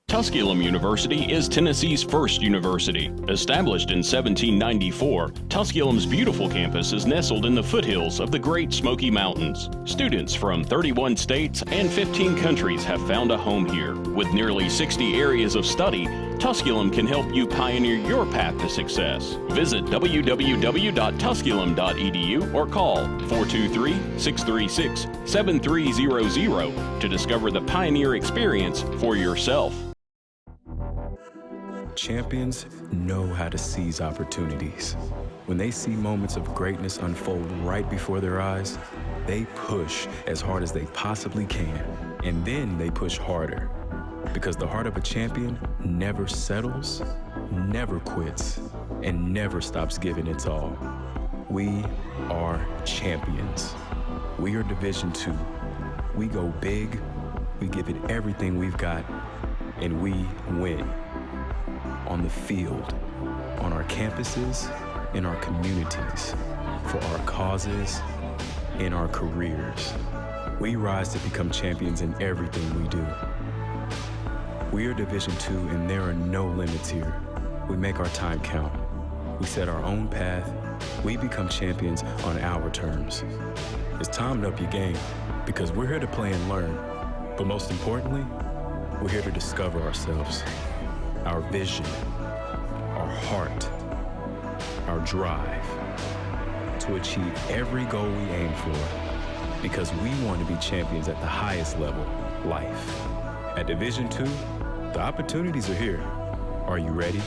Tusculum University is Tennessee's first university. Established in 1794, Tusculum's beautiful campus is nestled in the foothills of the Great Smoky Mountains. Students from 31 states and 15 countries have found a home here. With nearly 60 areas of study, Tusculum can help you pioneer your path to success. Visit www.tusculum.edu or call 423-636-7300 to discover the pioneer experience for yourself. Champions know how to seize opportunities. When they see moments of greatness unfold right before their eyes, they push as hard as they possibly can, and then they push harder. Because the heart of a champion never settles, never quits, and never stops giving its all. We are champions. We are Division II. We go big, we give it everything we've got, and we win. On the field, on our campuses, in our communities, for our causes, in our careers. We rise to become champions in everything we do. We are Division II, and there are no limits here. We make our time count. We set our own path. We become champions on our terms. It's time to up your game, because we're here to play and learn. But most importantly, we're here to discover ourselves, our vision, our heart, our drive, to achieve every goal we aim for, because we want to be champions at the highest level, life. At Division II, the opportunities are here. Are you ready?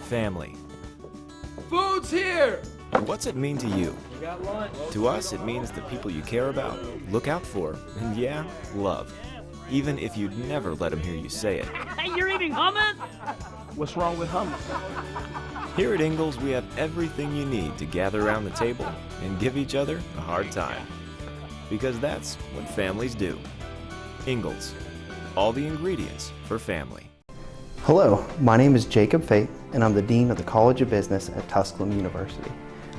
Family. Food's here! What's it mean to you? We got lunch. To us, it means the people you care about, look out for, and yeah, love. Even if you'd never let them hear you say it. Hey, you're eating hummus? What's wrong with hummus? Here at Ingalls, we have everything you need to gather around the table and give each other a hard time. Because that's what families do. Ingalls. All the ingredients for family. Hello, my name is Jacob Fate, and I'm the Dean of the College of Business at Tusculum University.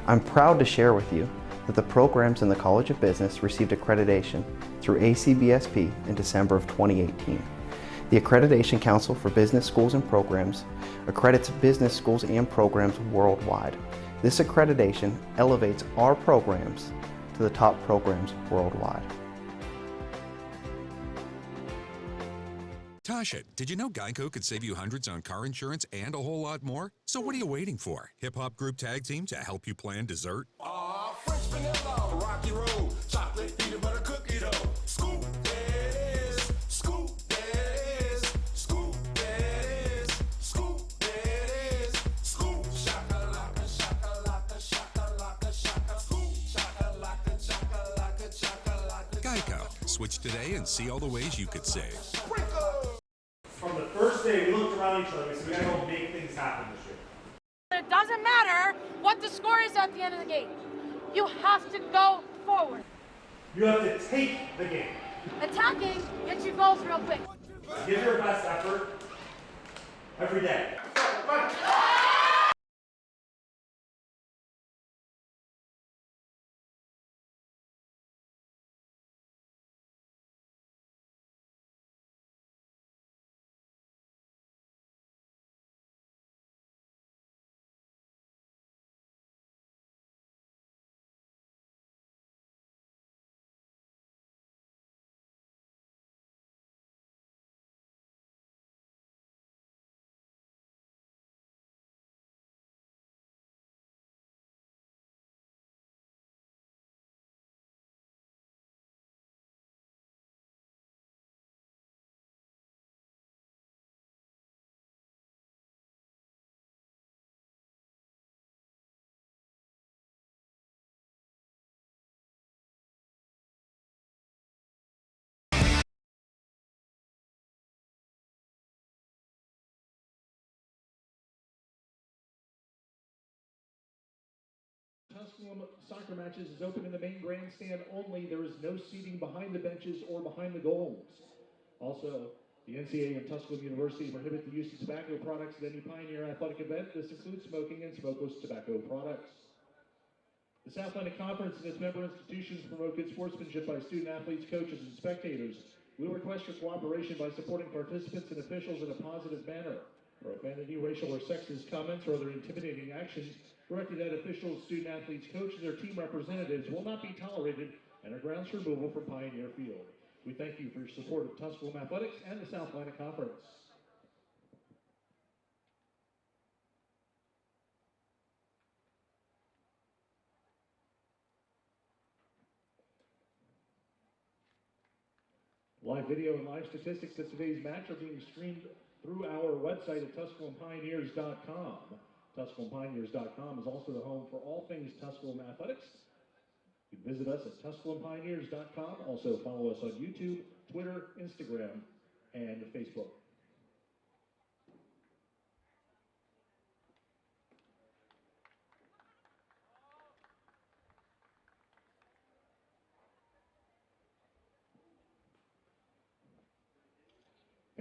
I'm proud to share with you that the programs in the College of Business received accreditation through ACBSP in December of 2018. The Accreditation Council for Business Schools and Programs accredits business schools and programs worldwide. This accreditation elevates our programs to the top programs worldwide. Tasha, did you know Geico could save you hundreds on car insurance and a whole lot more? So what are you waiting for? Hip-hop group tag team to help you plan dessert? French vanilla, rocky road, chocolate peanut butter cookie dough. Scoop this, scoop this, scoop this, scoop this, scoop shakalaka, shakalaka, shakalaka, shaka, scoop shakalaka, shakalaka, shakalaka. Geico. Switch today and see all the ways you could save. From the first day, we looked around each other and we said, we gotta go make things happen this year. It doesn't matter what the score is at the end of the game. You have to go forward. You have to take the game. Attacking gets you goals real quick. Give your best effort every day. Tusculum soccer matches is open in the main grandstand only. There is no seating behind the benches or behind the goals. Also, the NCAA and Tusculum University prohibit the use of tobacco products at any Pioneer athletic event. This includes smoking and smokeless tobacco products. The South Atlantic Conference and its member institutions promote good sportsmanship by student athletes, coaches, and spectators. We request your cooperation by supporting participants and officials in a positive manner. Profanity, racial or sexist comments, or other intimidating actions directed at officials, student athletes, coaches, or team representatives will not be tolerated and are grounds for removal from Pioneer Field. We thank you for your support of Tusculum Athletics and the South Atlantic Conference. Live video and live statistics of today's match are being streamed through our website at TusculumPioneers.com. TusculumPioneers.com is also the home for all things Tusculum Athletics. You can visit us at TusculumPioneers.com. Also follow us on YouTube, Twitter, Instagram, and Facebook.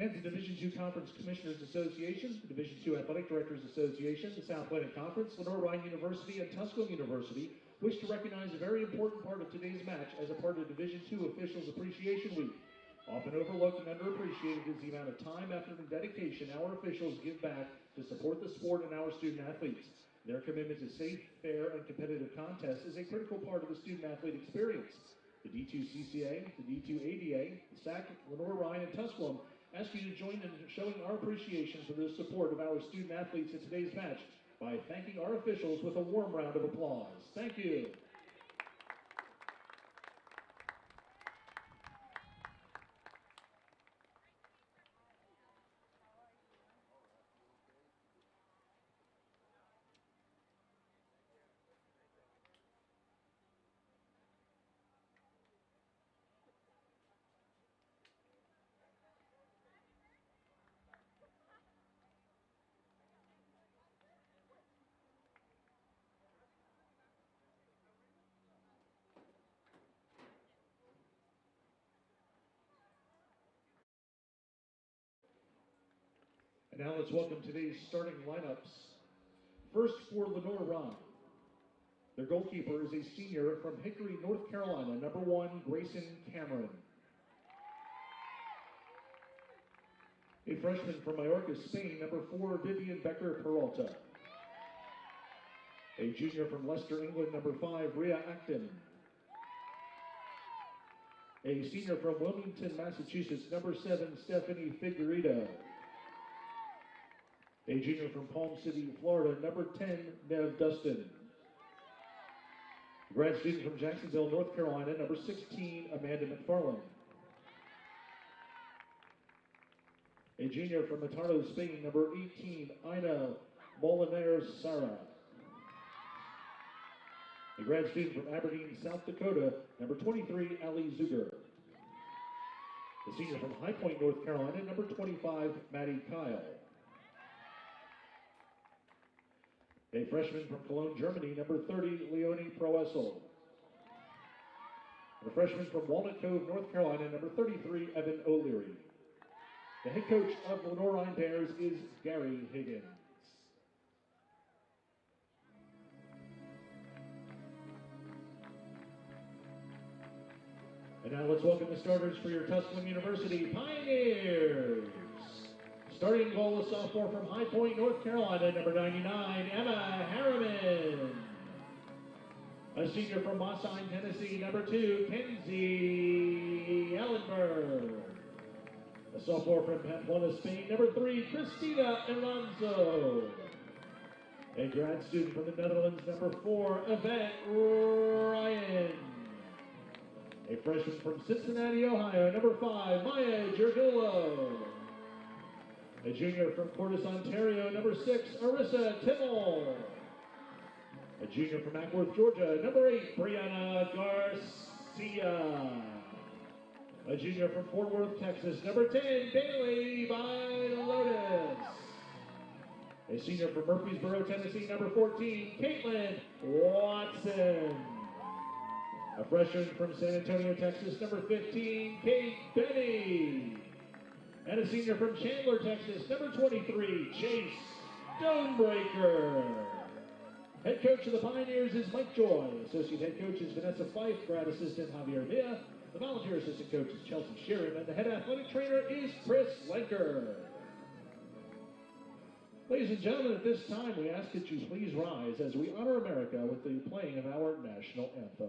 Fans of Division II Conference Commissioners Association, the Division II Athletic Directors Association, the South Atlantic Conference, Lenoir-Rhyne University, and Tusculum University wish to recognize a very important part of today's match as a part of Division II Officials Appreciation Week. Often overlooked and underappreciated is the amount of time, effort, and dedication our officials give back to support the sport and our student athletes. Their commitment to safe, fair, and competitive contests is a critical part of the student-athlete experience. The D2CCA, the D2ADA, the SAC, Lenoir-Rhyne, and Tusculum ask you to join in showing our appreciation for the support of our student athletes in today's match by thanking our officials with a warm round of applause. Thank you. And now let's welcome today's starting lineups. First for Lenoir-Rhyne. Their goalkeeper is a senior from Hickory, North Carolina, number 1, Grayson Cameron. A freshman from Mallorca, Spain, number 4, Vivian Becker-Peralta. A junior from Leicester, England, number 5, Rhea Acton. A senior from Wilmington, Massachusetts, number 7, Stephanie Figueredo. A junior from Palm City, Florida, number 10, Nev Dustin. A grad student from Jacksonville, North Carolina, number 16, Amanda McFarland. A junior from Matardo, Spain, number 18, Ina Molinares Sara. A grad student from Aberdeen, South Dakota, number 23, Ali Zuger. A senior from High Point, North Carolina, number 25, Maddie Kyle. A freshman from Cologne, Germany, number 30, Leonie Proessel. And a freshman from Walnut Cove, North Carolina, number 33, Evan O'Leary. The head coach of Lenoir-Rhyne Bears is Gary Higgins. And now let's welcome the starters for your Tusculum University Pioneers. Starting goal, a sophomore from High Point, North Carolina, number 99, Emma Harriman. A senior from Mossine, Tennessee, number 2, Kenzie Ellenberg. A sophomore from Pamplona, Spain, number 3, Christina Alonso. A grad student from the Netherlands, number 4, Yvette Ryan. A freshman from Cincinnati, Ohio, number 5, Maya Gergillo. A junior from Cordes, Ontario, number 6, Arissa Timmel. A junior from Ackworth, Georgia, number 8, Brianna Garcia. A junior from Fort Worth, Texas, number 10, Bailey Bylotis. A senior from Murfreesboro, Tennessee, number 14, Caitlin Watson. A freshman from San Antonio, Texas, number 15, Kate Benny. And a senior from Chandler, Texas, number 23, Chase Stonebreaker. Head coach of the Pioneers is Mike Joy. Associate head coach is Vanessa Fife. Grad assistant Javier Mia. The volunteer assistant coach is Chelsea Sheeran. And the head athletic trainer is Chris Lenker. Ladies and gentlemen, at this time, we ask that you please rise as we honor America with the playing of our national anthem.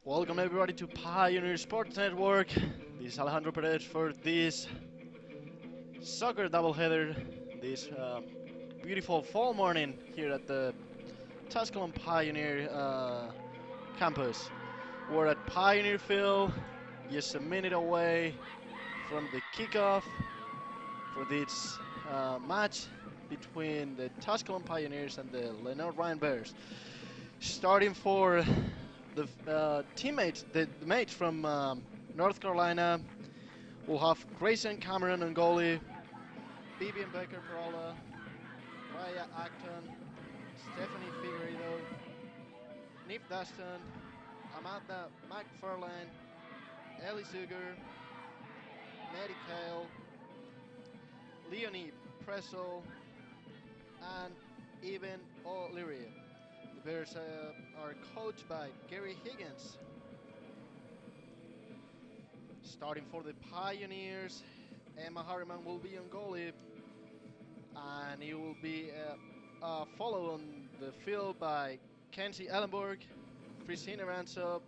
Welcome everybody to Pioneer Sports Network. This is Alejandro Perez for this soccer doubleheader, this beautiful fall morning here at the Tusculum Pioneer campus. We're at Pioneer Field, just a minute away from the kickoff for this match between the Tusculum Pioneers and the Lenoir-Rhyne Bears. Starting for the teammates, the mates from North Carolina, we'll have Grayson Cameron and goalie, Vivian Becker-Perola, Raya Acton, Stephanie Figueredo, Neve Dustin, Amanda McFarlane, Ellie Zuger, Maddie Kale, Leonie Pressel, and Evan O'Leary. The Bears are coached by Gary Higgins. Starting for the Pioneers, Emma Harriman will be on goalie, and he will be followed on the field by Kenzie Ellenberg, Christina Ransop,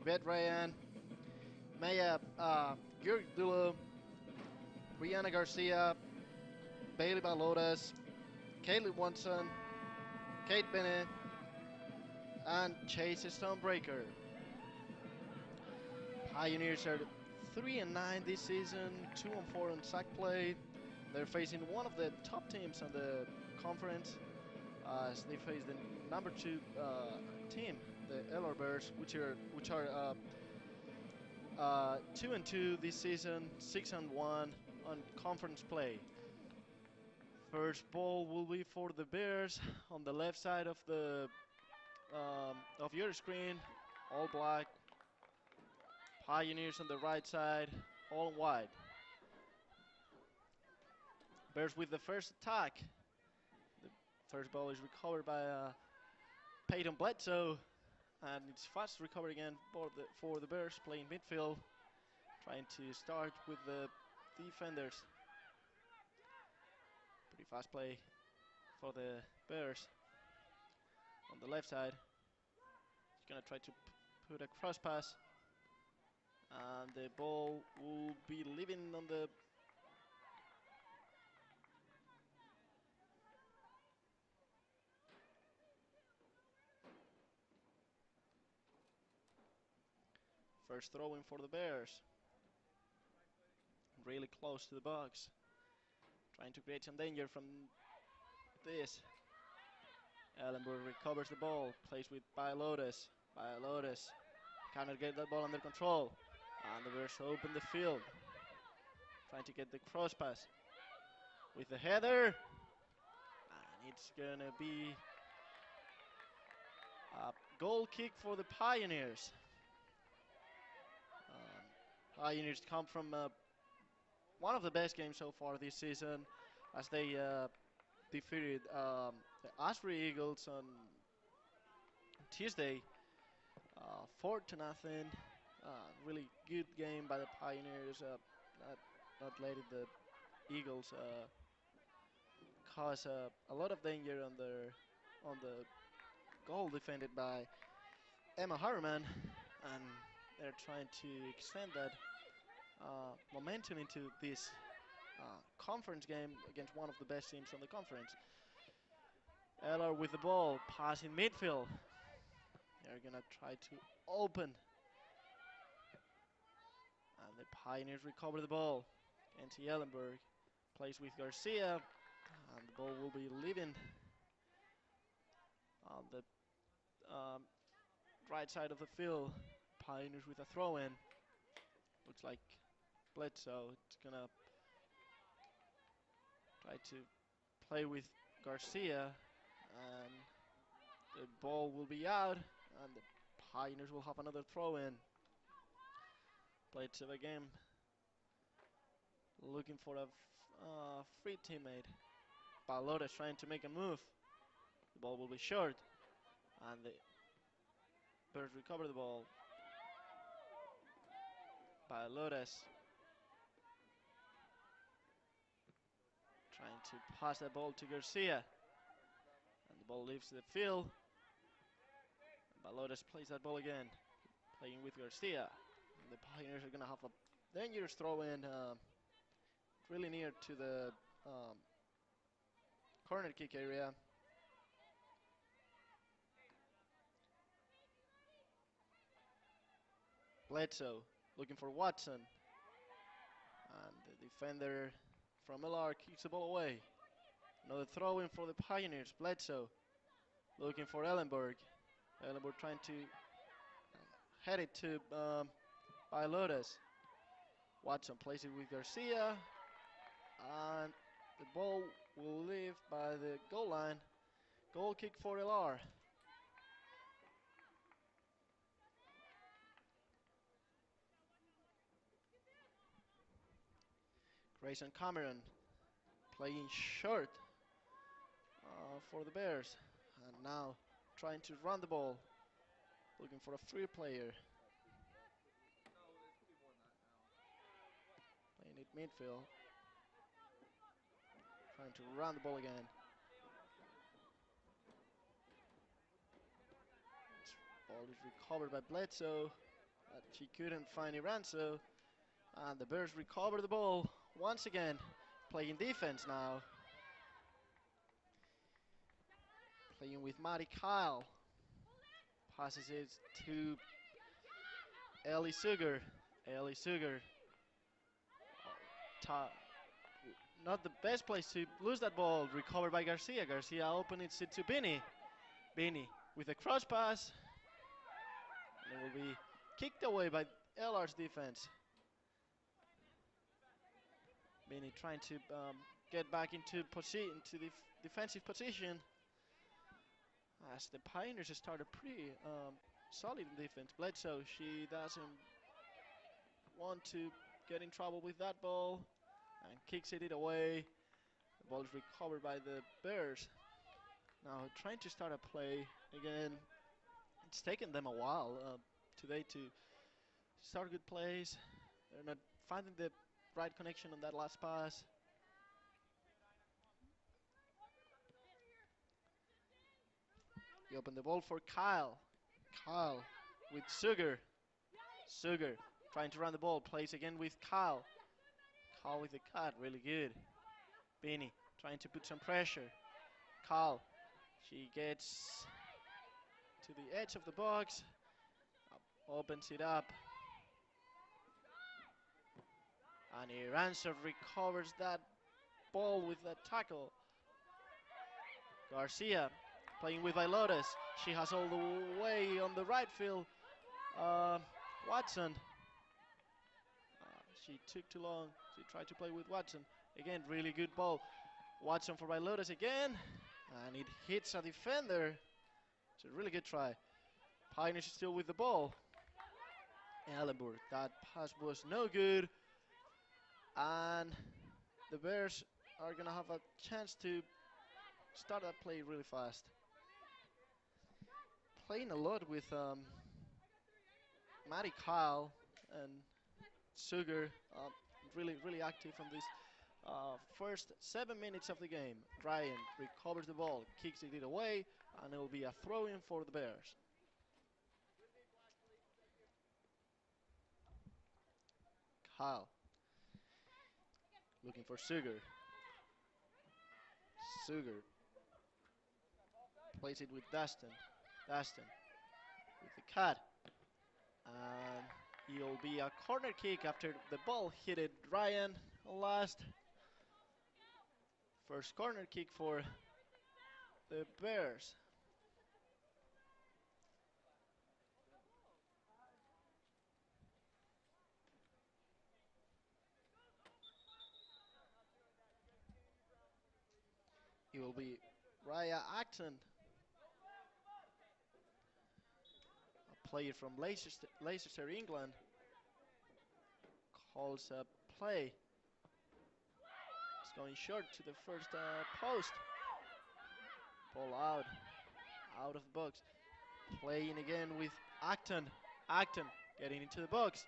Beth Ryan, Maya Gurdulo, Brianna Garcia, Bailey Balotas, Kaylee Watson, Kate Bennett, and Chase Stonebreaker. Pioneers are 3-9 this season, 2-4 on sack play. They're facing one of the top teams on the conference as they face the number 2 team, the LR Bears, which are 2-2 this season, 6-1 on conference play. First ball will be for the Bears on the left side of the of your screen, all black. Pioneers on the right side, all white. Bears with the first attack. The first ball is recovered by Peyton Bledsoe, and it's fast recovery again for the Bears playing midfield, trying to start with the defenders. Pretty fast play for the Bears. On the left side, he's gonna try to put a cross pass, and the ball will be leaving on the first throw-in for the Bears. Really close to the box, trying to create some danger from this. Ellenberg recovers the ball, plays with Bialotis. Bialotis cannot get that ball under control, and the Bears open the field. trying to get the cross pass with the header. And it's going to be a goal kick for the Pioneers. Pioneers come from one of the best games so far this season as they defeated the Asbury Eagles on Tuesday, 4-0. Really good game by the Pioneers. Not letting the Eagles cause a lot of danger on the goal defended by Emma Harriman, and they're trying to extend that momentum into this conference game against one of the best teams on the conference. Eller with the ball, pass in midfield. They're gonna try to open, and the Pioneers recover the ball. Nancy Ellenberg plays with Garcia, and the ball will be leaving on the right side of the field. Pioneers with a throw-in. Looks like Bledsoe. It's gonna try to play with Garcia, and the ball will be out, and the Pioneers will have another throw-in. Bledsoe again, looking for a free teammate. Palotes trying to make a move. The ball will be short, and the Bears recover the ball. Palotes trying to pass the ball to Garcia, and the ball leaves the field. Palotes plays that ball again, playing with Garcia. And the Pioneers are going to have a dangerous throw-in, really near to the corner kick area. Bledsoe looking for Watson, and the defender from LR kicks the ball away. Another throw-in for the Pioneers. Bledsoe looking for Ellenberg. Ellenberg trying to head it to Palotes. Watson plays it with Garcia, and the ball will leave by the goal line. Goal kick for LR. Grayson Cameron playing short for the Bears, and now trying to run the ball, looking for a free player. Playing it midfield, trying to run the ball again. This ball is recovered by Bledsoe, but she couldn't find Iranzo, and the Bears recover the ball once again, playing defense now. Playing with Maddie Kyle. Passes it to Ellie Sugar. Ellie Sugar. Not the best place to lose that ball. Recovered by Garcia. Garcia opens it to Bini. Bini with a cross pass. And it will be kicked away by LR's defense. Bini trying to get back into defensive position, as the Pioneers started pretty solid in defense. Bledsoe, she doesn't want to get in trouble with that ball and kicks it away. The ball is recovered by the Bears. Now trying to start a play again. It's taken them a while today to start good plays. They're not finding the right connection on that last pass. You open the ball for Kyle. Kyle with Sugar. Sugar trying to run the ball. Plays again with Kyle. Kyle with the cut. Really good. Bini trying to put some pressure. Kyle. She gets to the edge of the box. Opens it up. And Iranzo recovers that ball with that tackle. Garcia playing with Vailotes. She has all the way on the right field. Watson. She took too long. They try to play with Watson. Again, really good ball. Watson for Bailotas again. And it hits a defender. It's a really good try. Pioneers still with the ball. Ellenburg, that pass was no good. And the Bears are going to have a chance to start that play really fast. Playing a lot with Matty Kyle and Sugar, really active on this first 7 minutes of the game. Ryan recovers the ball, kicks it away, and it will be a throw-in for the Bears. Kyle looking for Sugar. Sugar plays it with Dustin. Dustin with the cut. And it'll be a corner kick after the ball hit it Ryan last. First corner kick for the Bears. It will be Raya Acton, a player from Leicester, England, calls a play. It's going short to the first post. Ball out of the box. Playing again with Acton. Acton getting into the box.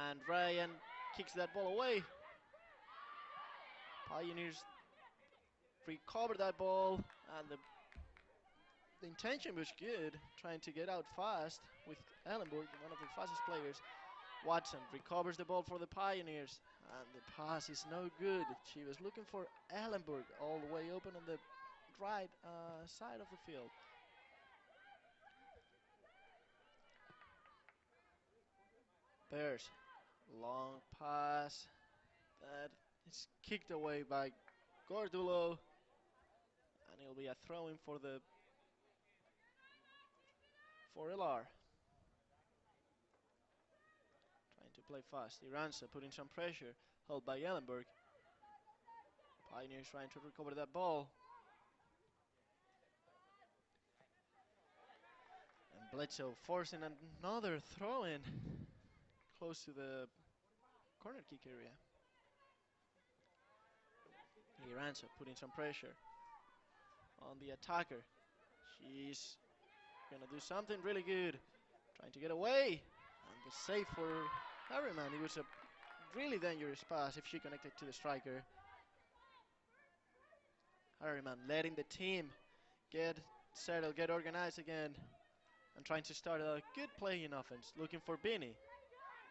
And Ryan kicks that ball away. Pioneers recover that ball, and the intention was good, trying to get out fast with Ellenburg, one of the fastest players. Watson recovers the ball for the Pioneers, and the pass is no good. She was looking for Ellenburg all the way open on the right side of the field. Bears, long pass that is kicked away by Gordulo, and it'll be a throw-in for LR. Trying to play fast. Iranza putting some pressure, held by Ellenburg. Pioneers trying to recover that ball. And Bledsoe forcing another throw-in close to the corner kick area. Iranza putting some pressure on the attacker. She's gonna do something really good, trying to get away, and the save for Harriman. It was a really dangerous pass if she connected to the striker. Harriman letting the team get settled, get organized again, and trying to start a good play in offense. Looking for Beanie.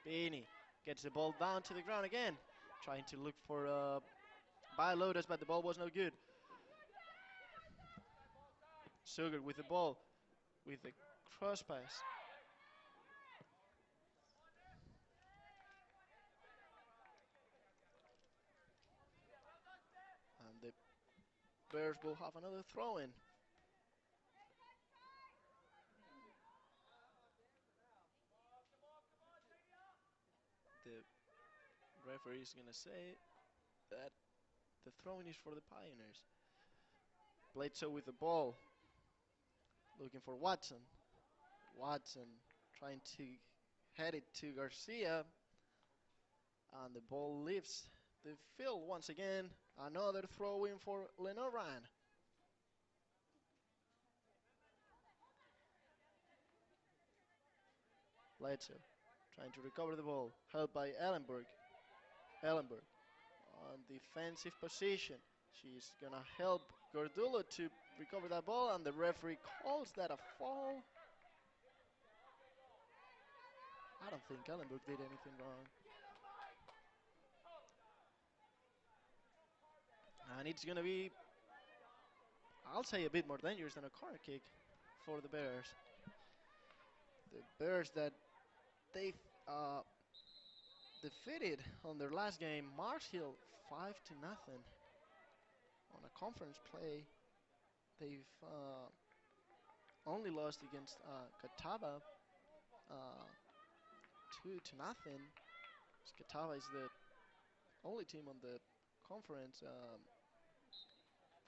Beanie gets the ball down to the ground again, trying to look for Bailotas, but the ball was no good. Sugar with the ball, with the cross pass. And the Bears will have another throw-in. The referee is going to say that the throw-in is for the Pioneers. Bledsoe with the ball, looking for Watson. Watson trying to head it to Garcia, and the ball leaves the field once again. Another throw-in for Lenoir-Rhyne. Bledsoe trying to recover the ball, held by Ellenburg. Ellenburg on defensive position. She's going to help Gordulo to recover that ball, and the referee calls that a foul. I don't think Ellenburg did anything wrong. And it's going to be, I'll say, a bit more dangerous than a corner kick for the Bears. The Bears that they defeated on their last game Marshall 5-0 on a conference play. They've only lost against Catawba 2-0. Catawba is the only team on the conference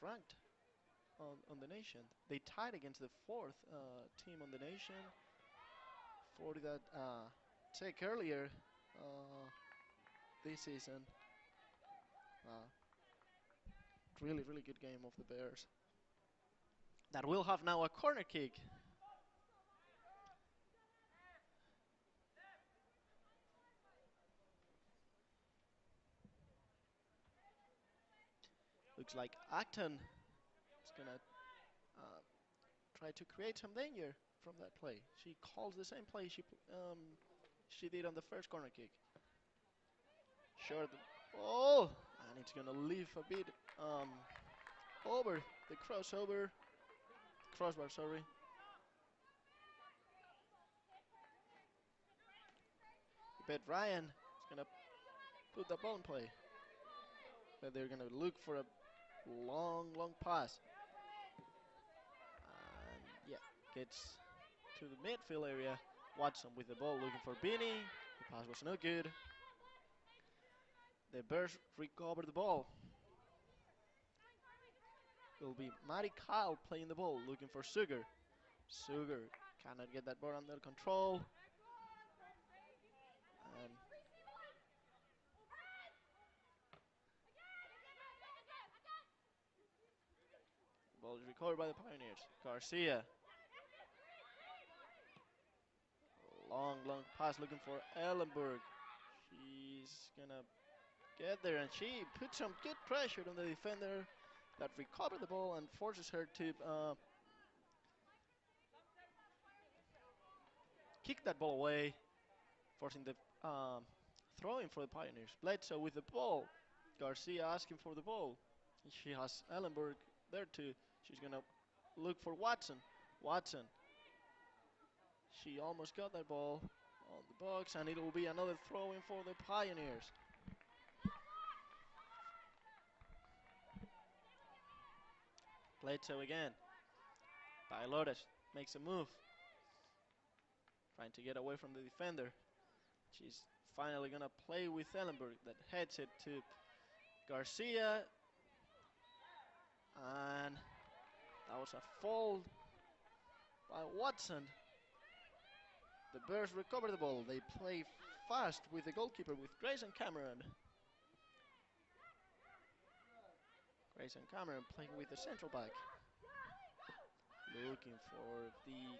ranked on the nation. They tied against the fourth team on the nation. 40 that take earlier this season. Really, really good game of the Bears. That will have now a corner kick. Looks like Acton is gonna try to create some danger from that play. She calls the same play she did on the first corner kick. Short. Oh, and it's gonna leave a bit over the crossbar. Sorry. But Ryan is gonna put the ball in play. But they're gonna look for a long pass. And yeah, gets to the midfield area. Watson with the ball looking for Beanie. The pass was no good. The Bears recover the ball. It will be Matty Kyle playing the ball, looking for Sugar. Sugar cannot get that ball under control. And the ball is recovered by the Pioneers. Garcia. Long pass looking for Ellenberg. She's gonna get there, and she puts some good pressure on the defender that recovered the ball and forces her to kick that ball away, forcing the throwing for the Pioneers. Bledsoe with the ball. Garcia asking for the ball. She has Ellenberg there too. She's gonna look for Watson. Watson. She almost got that ball on the box, and it will be another throw-in for the Pioneers. Bledsoe again. Bailores makes a move. Trying to get away from the defender. She's finally gonna play with Ellenberg that heads it to Garcia. And that was a fall by Watson. The Bears recover the ball. They play fast with the goalkeeper, with Grayson Cameron. Grayson Cameron playing with the central back. Looking for the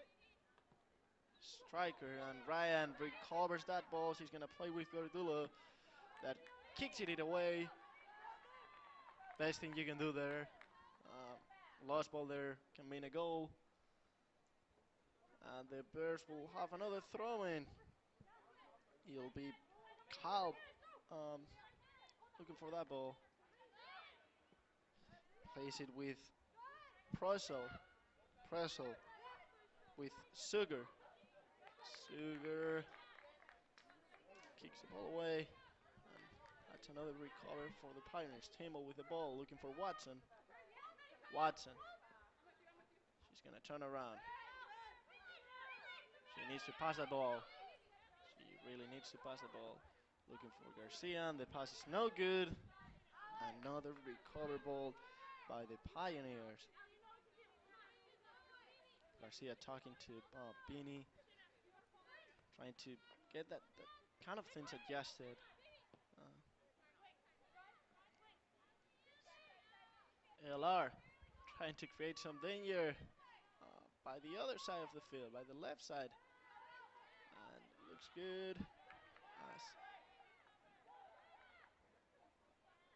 striker, and Ryan recovers that ball. She's gonna play with Gordullo. That kicks it away. Best thing you can do there. Lost ball there can mean a goal. And the Bears will have another throw-in. It'll be Kyle looking for that ball. Plays it with Pressel with Sugar. Sugar kicks the ball away. And that's another recovery for the Pioneers. Timmel with the ball looking for Watson. Watson. She's gonna turn around. She needs to pass the ball. She really needs to pass the ball. Looking for Garcia, and the pass is no good. Another recover ball by the Pioneers. Garcia talking to Beanie, trying to get that kind of things adjusted. LR trying to create some danger by the other side of the field, by the left side. And looks good as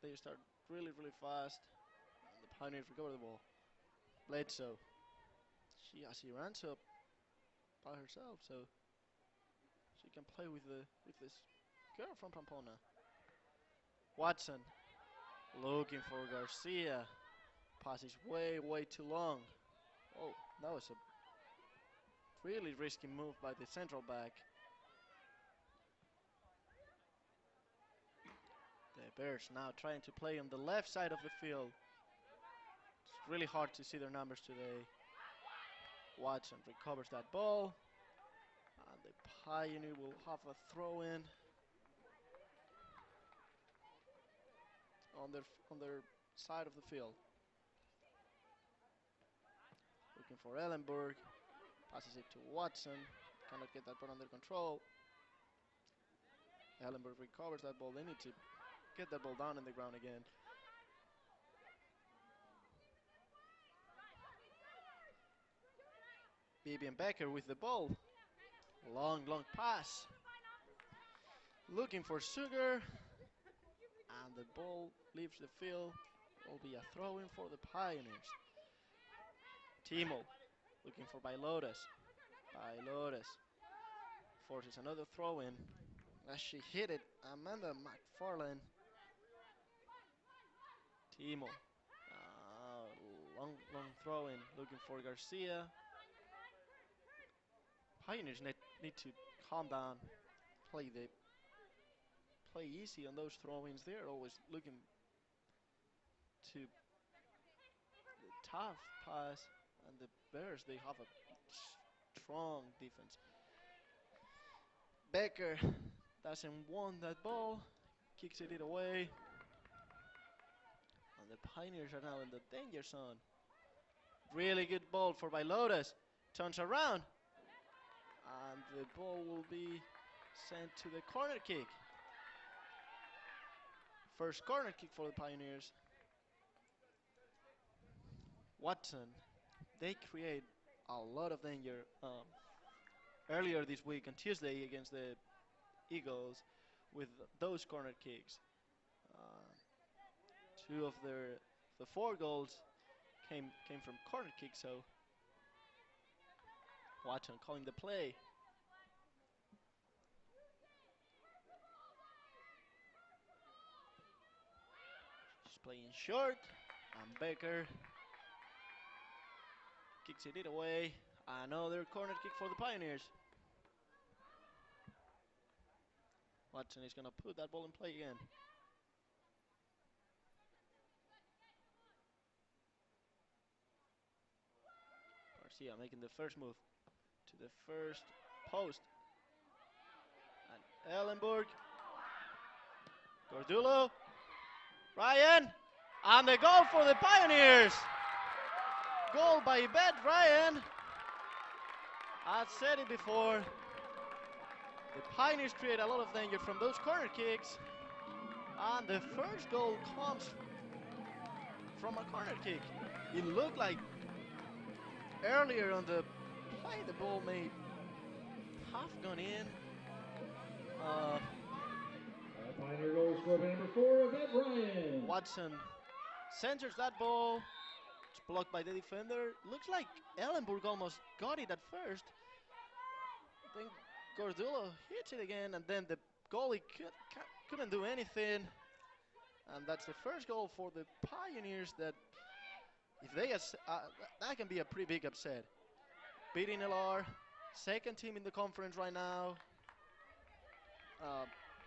they start really fast. And the Pioneers recover the ball. Bledsoe. She runs up by herself, so she can play with this girl from Pampona. Watson looking for Garcia. Pass is way too long. Oh, that was a really risky move by the central back. The Bears now trying to play on the left side of the field. It's really hard to see their numbers today. Watson recovers that ball. And the Pioneer will have a throw-in. on their side of the field. Looking for Ellenberg. Passes it to Watson. Cannot get that ball under control. Ellenberg recovers that ball. They need to get that ball down in the ground again. Vivian Becker with the ball. Long pass. Looking for Sugar. And the ball leaves the field. Will be a throw-in for the Pioneers. Timo looking for Bailotas. Bailotas forces another throw-in. As she hit it, Amanda McFarlane. Timo. Long throw-in. Looking for Garcia. Pioneers need to calm down. Play easy on those throw-ins. They're always looking to the tough pass. And the Bears, they have a strong defense. Becker doesn't want that ball. Kicks it away. And the Pioneers are now in the danger zone. Really good ball for Bailotas. Turns around. And the ball will be sent to the corner kick. First corner kick for the Pioneers. Watson. They create a lot of danger earlier this week on Tuesday against the Eagles with those corner kicks. Two of the 4 goals came from corner kicks, so Watson calling the play. She's playing short, and Becker kicks it away. Another corner kick for the Pioneers. Watson is going to put that ball in play again. Garcia making the first move to the first post. And Ellenberg. Gordulo. Ryan. And the goal for the Pioneers. Goal by Yvette Ryan. I've said it before. The Pioneers create a lot of danger from those corner kicks. And the first goal comes from a corner kick. It looked like earlier on the play the ball may have gone in. Pioneer goal scorer number 4, Yvette Ryan. Watson centers that ball. It's blocked by the defender. Looks like Ellenberg almost got it at first. Then Gordullo hits it again, and then the goalie couldn't do anything. And that's the first goal for the Pioneers. That if they that can be a pretty big upset. Beating LR, second team in the conference right now,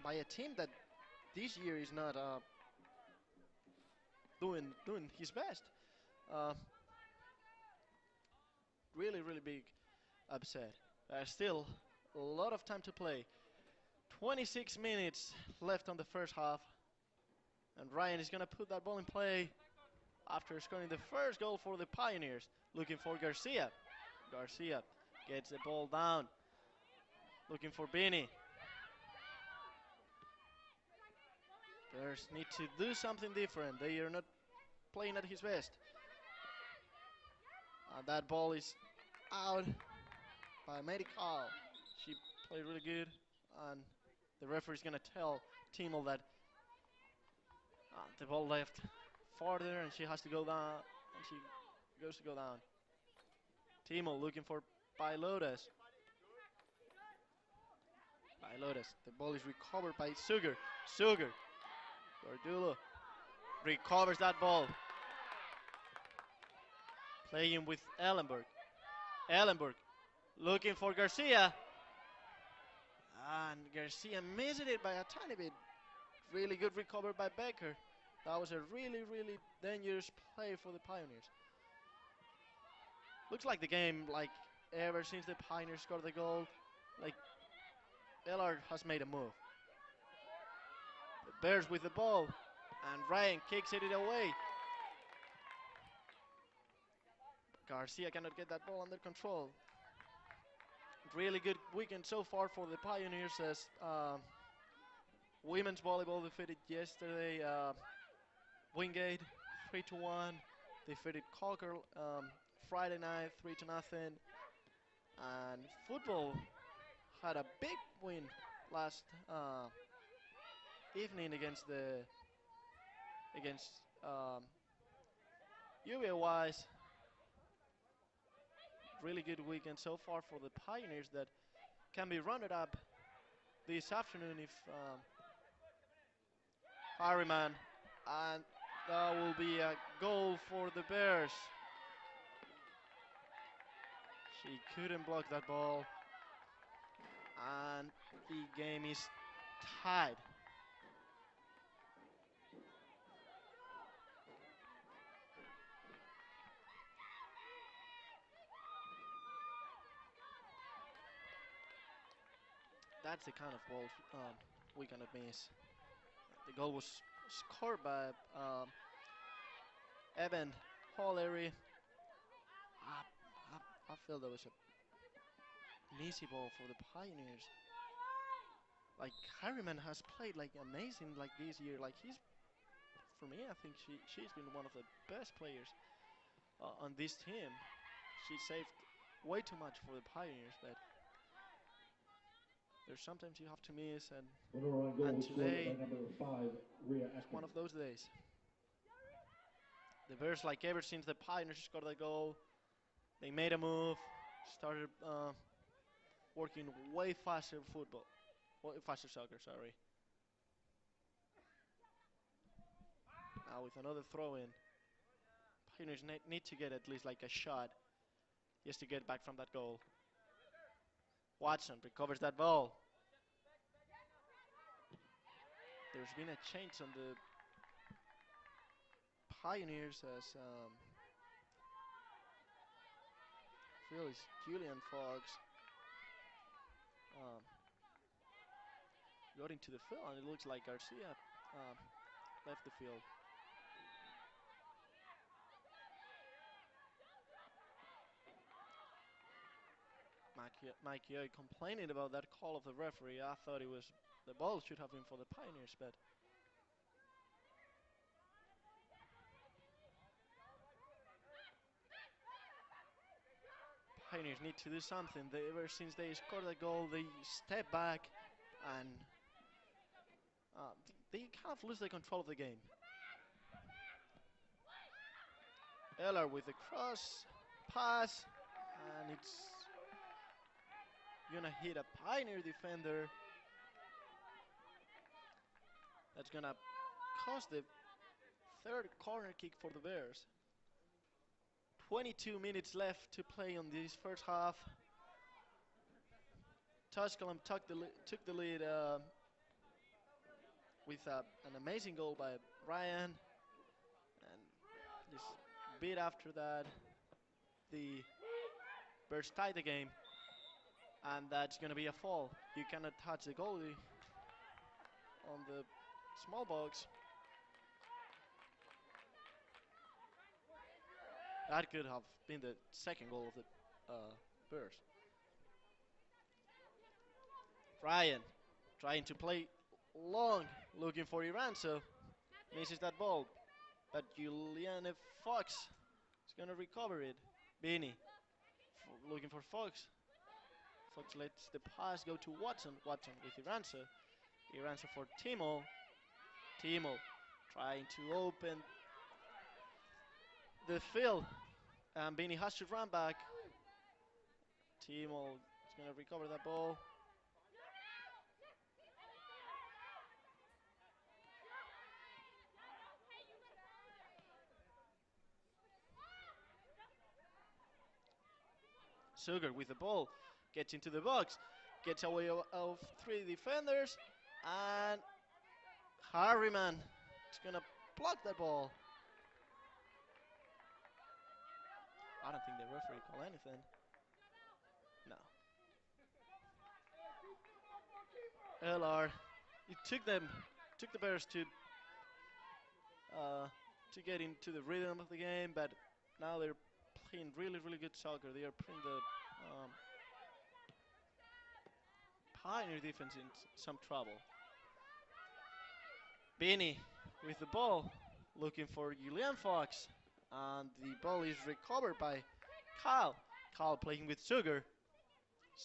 by a team that this year is not doing his best. Really big upset. Still a lot of time to play. 26 minutes left on the first half. And Ryan is going to put that ball in play after scoring the first goal for the Pioneers. Looking for Garcia. Garcia gets the ball down. Looking for Bini. Bears need to do something different. They are not playing at his best. That ball is out by Medical. She played really good. And the referee is going to tell Timo that the ball left farther and she has to go down. And she goes to go down. Timo looking for Bailotas. Bailotas. The ball is recovered by Sugar. Sugar. Gordulo recovers that ball. Playing with Ellenberg. Ellenberg looking for Garcia. And Garcia missed it by a tiny bit. Really good recovery by Becker. That was a really dangerous play for the Pioneers. Looks like the game, like ever since the Pioneers scored the goal, like Ellard has made a move. The Bears with the ball. And Ryan kicks it away. Garcia cannot get that ball under control. Really good weekend so far for the Pioneers as women's volleyball defeated yesterday Wingate 3-1. They defeated Cocker Friday night 3-0. And football had a big win last evening against UVA-wise. Really good weekend so far for the Pioneers that can be rounded up this afternoon if Harriman, and that will be a goal for the Bears. She couldn't block that ball, and the game is tied. That's the kind of ball we cannot miss. The goal was scored by Evan Hollery. I feel that was an easy ball for the Pioneers. Like Harriman has played like amazing like this year. Like for me, I think she's been one of the best players on this team. She saved way too much for the Pioneers, but there's sometimes you have to miss, and today is one of those days. The Bears, like ever since the Pioneers scored the goal, they made a move, started working way faster football, way faster soccer, sorry. Now with another throw-in, Pioneers need to get at least like a shot just to get back from that goal. Watson recovers that ball. There's been a change on the Pioneers as Phyllis Julian Fox got into the field, and it looks like Garcia left the field. Mike Yoy complaining about that call of the referee. I thought the ball should have been for the Pioneers, but Pioneers need to do something. Ever since they scored the goal, they step back and they kind of lose the control of the game. Eller with the cross pass, and it's gonna hit a Pioneer defender. That's gonna cost the third corner kick for the Bears. 22 minutes left to play on this first half. Tusculum took the lead with an amazing goal by Ryan, and just a bit after that, the Bears tied the game, and that's going to be a foul. You cannot touch the goalie on the small box. That could have been the second goal of the Bears. Ryan trying to play long, looking for Iranzo. Misses that ball. But Juliane Fox is going to recover it. Beanie looking for Fox. Fox lets the pass go to Watson. Watson with Iranzo. Iranzo for Timo. Timo trying to open the field. And Beanie has to run back. Timo is going to recover that ball. Sugar with the ball, gets into the box, gets away of three defenders, and Harriman is going to block that ball. I don't think the referee called anything. No. LR, it took the Bears to to get into the rhythm of the game, but now they're playing really, really good soccer. They are putting the Pioneer defense in some trouble. Beanie with the ball, looking for Julian Fox, and the ball is recovered by Kyle. Kyle playing with Sugar.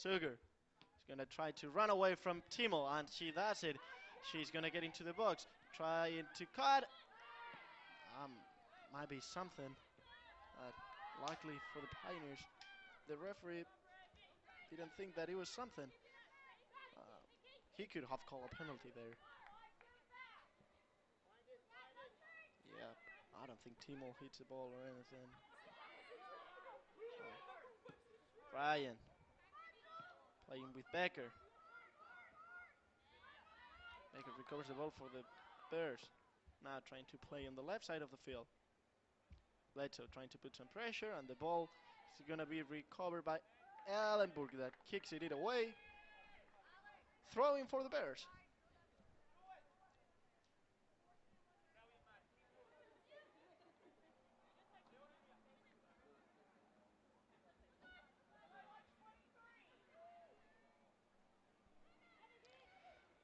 Sugar is gonna try to run away from Timo, and she does it. She's gonna get into the box, trying to cut. Might be something. Luckily for the Pioneers, the referee didn't think that it was something. He could have called a penalty there. Yeah, I don't think Timo hits the ball or anything. Ryan playing with Becker. Becker recovers the ball for the Bears. Now trying to play on the left side of the field. Leto trying to put some pressure, and the ball is going to be recovered by Ellenburg that kicks it away. Throwing for the Bears.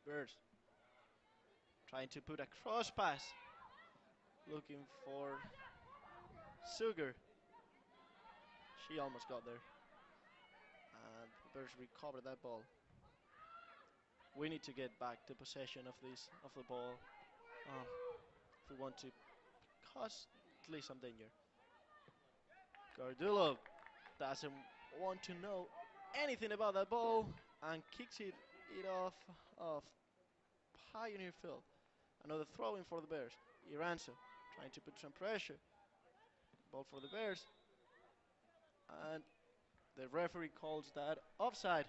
Bears trying to put a cross pass. Looking for Sugar. She almost got there. And the Bears recover that ball. We need to get back to possession of the ball if we want to cause at least some danger. Gardulov doesn't want to know anything about that ball and kicks it off of Pioneer field. Another throw in for the Bears. Iranzo trying to put some pressure. Ball for the Bears. And the referee calls that offside.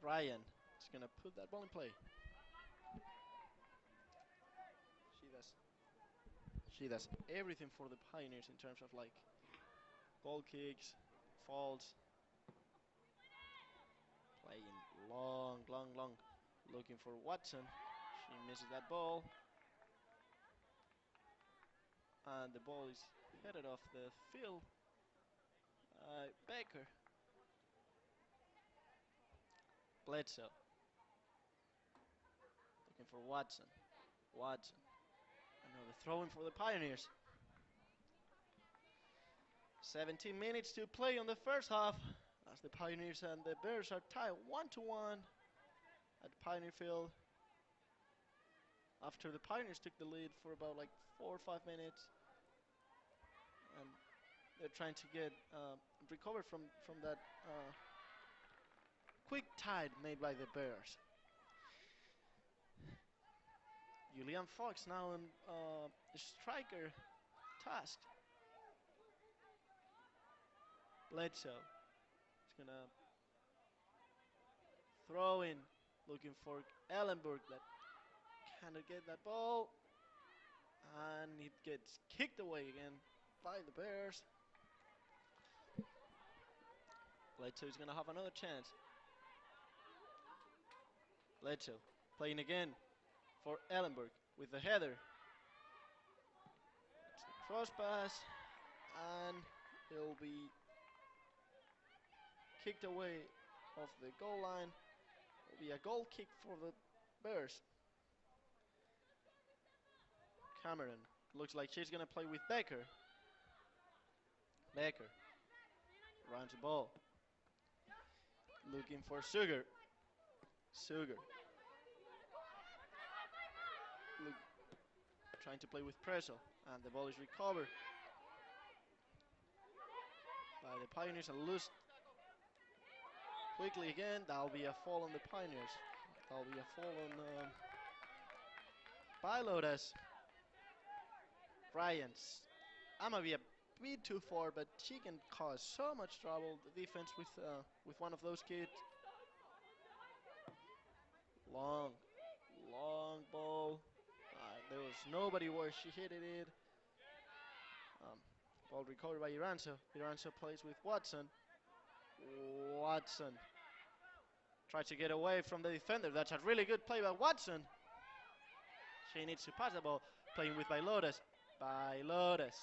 Ryan is going to put that ball in play. She does everything for the Pioneers in terms of like goal kicks, faults. Playing long. Looking for Watson. She misses that ball. And the ball is headed off the field. Baker. Bledsoe. Looking for Watson. Another throw in for the Pioneers. 17 minutes to play on the first half as the Pioneers and the Bears are tied 1-1 at Pioneer Field. After the Pioneers took the lead for about like 4 or 5 minutes, and they're trying to get recover from that quick tide made by the Bears. Julian Fox now on striker task. Bledsoe is gonna throw in, looking for Ellenburg that cannot get that ball, and it gets kicked away again by the Bears. Bledsoe is gonna have another chance. Bledsoe playing again for Ellenburg with the header. It's the cross pass, and it'll be kicked away off the goal line. It'll be a goal kick for the Bears. Cameron looks like she's gonna play with Becker. Becker runs the ball. Looking for Sugar. Trying to play with Preso, and the ball is recovered by the Pioneers and loose quickly again. That'll be a fall on the Pioneers. That'll be a fall on Pilotas. Ryan's. I'm gonna be a bit too far, but she can cause so much trouble. The defense with one of those kids. Long ball. There was nobody where she hit it. Ball recovered by Iranzo. Iranzo plays with Watson. Watson tries to get away from the defender. That's a really good play by Watson. She needs to pass the ball. Playing with Bailotes. Bailotes.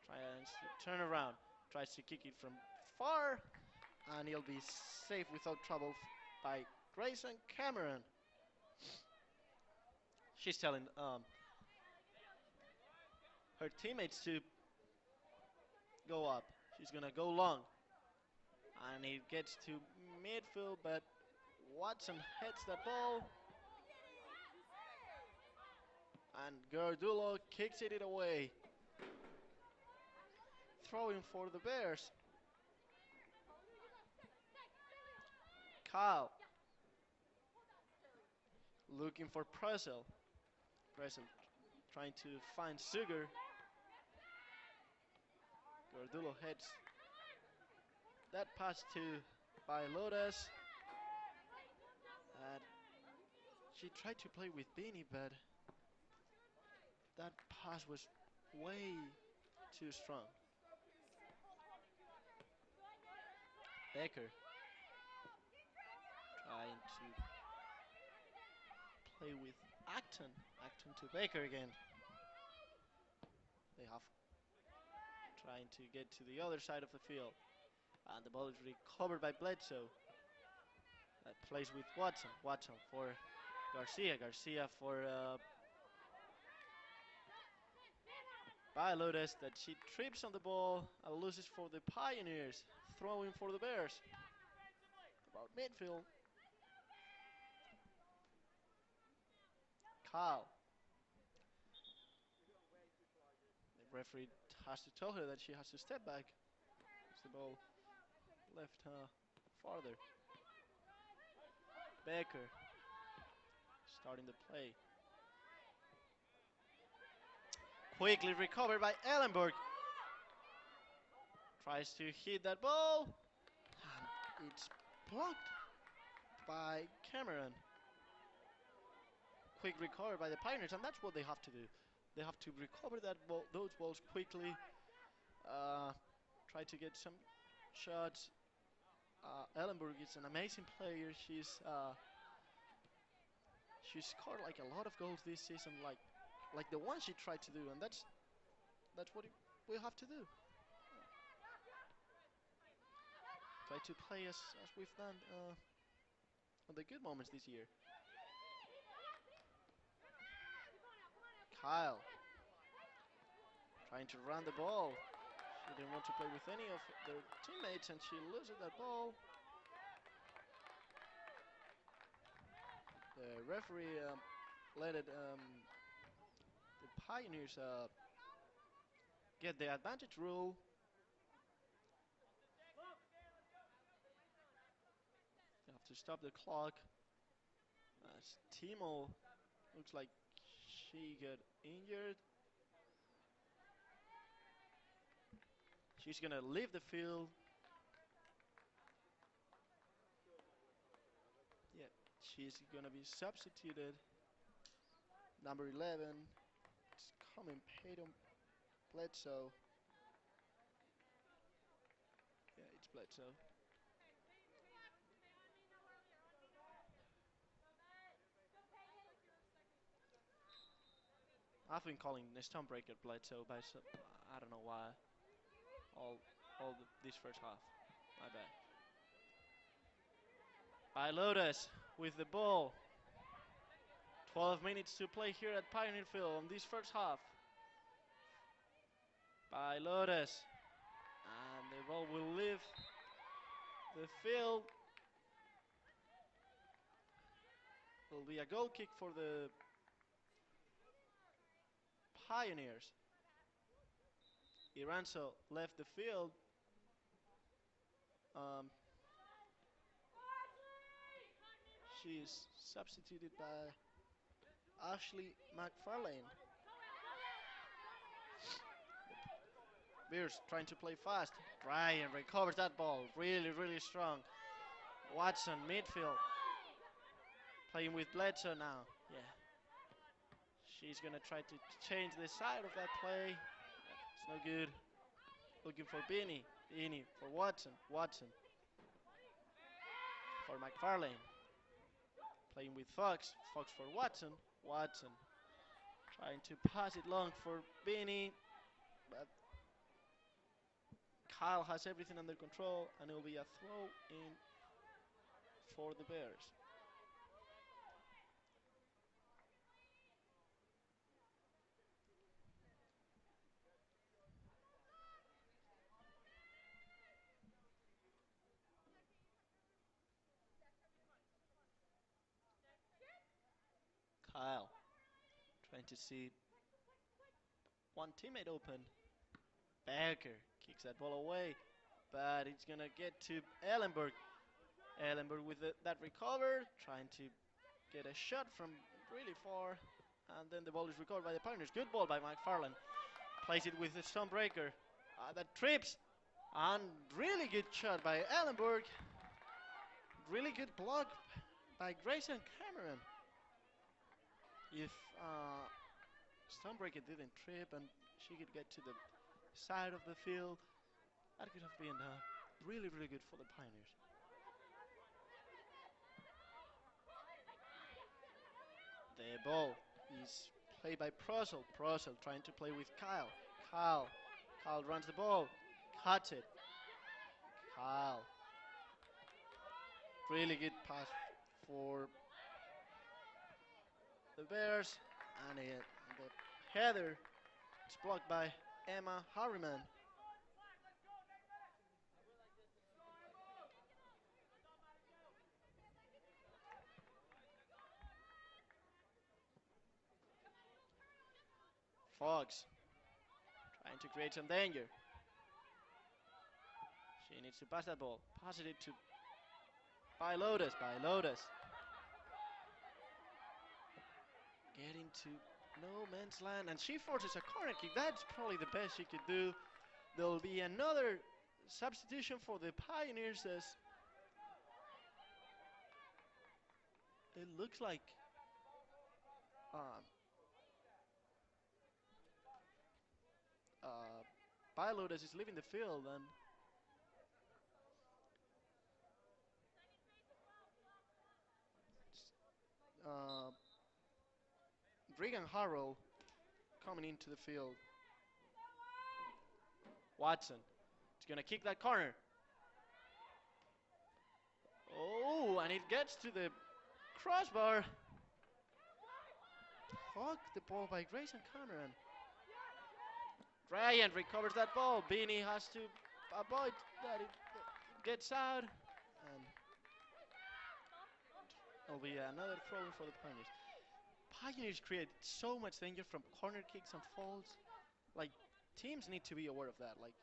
Tries to turn around. Tries to kick it from far. And he'll be safe without trouble by Grayson Cameron. She's telling her teammates to go up. She's gonna go long. And he gets to midfield, but Watson hits the ball. And Gardulo kicks it away. Throwing for the Bears. Kyle. Looking for Presel. Presel trying to find Sugar. Gardulo heads that pass to Bailotes. And she tried to play with Beanie, but that pass was way too strong. Becker trying to play with Acton. Acton to Baker again. They have trying to get to the other side of the field. And the ball is recovered by Bledsoe. That plays with Watson. Watson for Garcia. Garcia for Bailotes, that she trips on the ball and loses for the Pioneers. Throwing for the Bears. About midfield. Kyle. The referee has to tell her that she has to step back. As the ball left farther. Becker starting the play. Quickly recovered by Ellenberg. Tries to hit that ball. And it's blocked by Cameron. Quick recovery by the Pioneers, and that's what they have to do. They have to recover that ball, those balls quickly. Try to get some shots. Ellenberg is an amazing player. She's scored like a lot of goals this season, like the one she tried to do, and that's what we have to do. Try to play as we've done on the good moments this year. Kyle trying to run the ball. She didn't want to play with any of their teammates, and she loses that ball. The referee let the Pioneers get the advantage rule. They have to stop the clock. As Timo looks like she got injured. She's gonna leave the field. Yeah, she's gonna be substituted. Number 11. It's coming, Peyton Bledsoe. Yeah, it's Bledsoe. I've been calling the Stonebreaker Bledsoe, but I don't know why. This first half, my bad. Bailotes with the ball. 12 minutes to play here at Pioneer Field on this first half. Bailotes, and the ball will leave the field. It will be a goal kick for the Pioneers. Iranzo left the field. She's substituted by Ashley McFarlane. Bears trying to play fast. Ryan recovers that ball. Really, really strong. Watson, midfield. Playing with Bledsoe now. Yeah. She's gonna try to change the side of that play. It's no good. Looking for Beanie. Beanie for Watson. Watson for McFarlane. Playing with Fox. Fox for Watson. Watson trying to pass it long for Beanie. But Kyle has everything under control, and it will be a throw in for the Bears. Kyle trying to see one teammate open. Becker kicks that ball away, but it's gonna get to Ellenberg. Ellenberg with that recover, trying to get a shot from really far, and then the ball is recovered by the Pioneers. Good ball by McFarland. Plays it with the stonebreaker. That trips, and really good shot by Ellenberg. Really good block by Grayson Cameron. If Stonebreaker didn't trip and she could get to the side of the field, that could have been really, really good for the Pioneers. The ball is played by Prosel. Prosel trying to play with Kyle. Kyle runs the ball, cuts it. Kyle. Really good pass for the Bears, and the header is blocked by Emma Harriman. Fox trying to create some danger. She needs to pass that ball. Pass it to Lotus. Getting to no man's land, and she forces a corner kick. That's probably the best she could do. There'll be another substitution for the Pioneers as it looks like Lotus is leaving the field, and Regan Harrell coming into the field. Watson is going to kick that corner. Oh, and it gets to the crossbar. Blocked the ball by Grayson Cameron. Ryan recovers that ball. Beanie has to avoid that it gets out. And it'll be another throw for the Pioneers. Pioneers create so much danger from corner kicks and falls. Like, teams need to be aware of that. Like,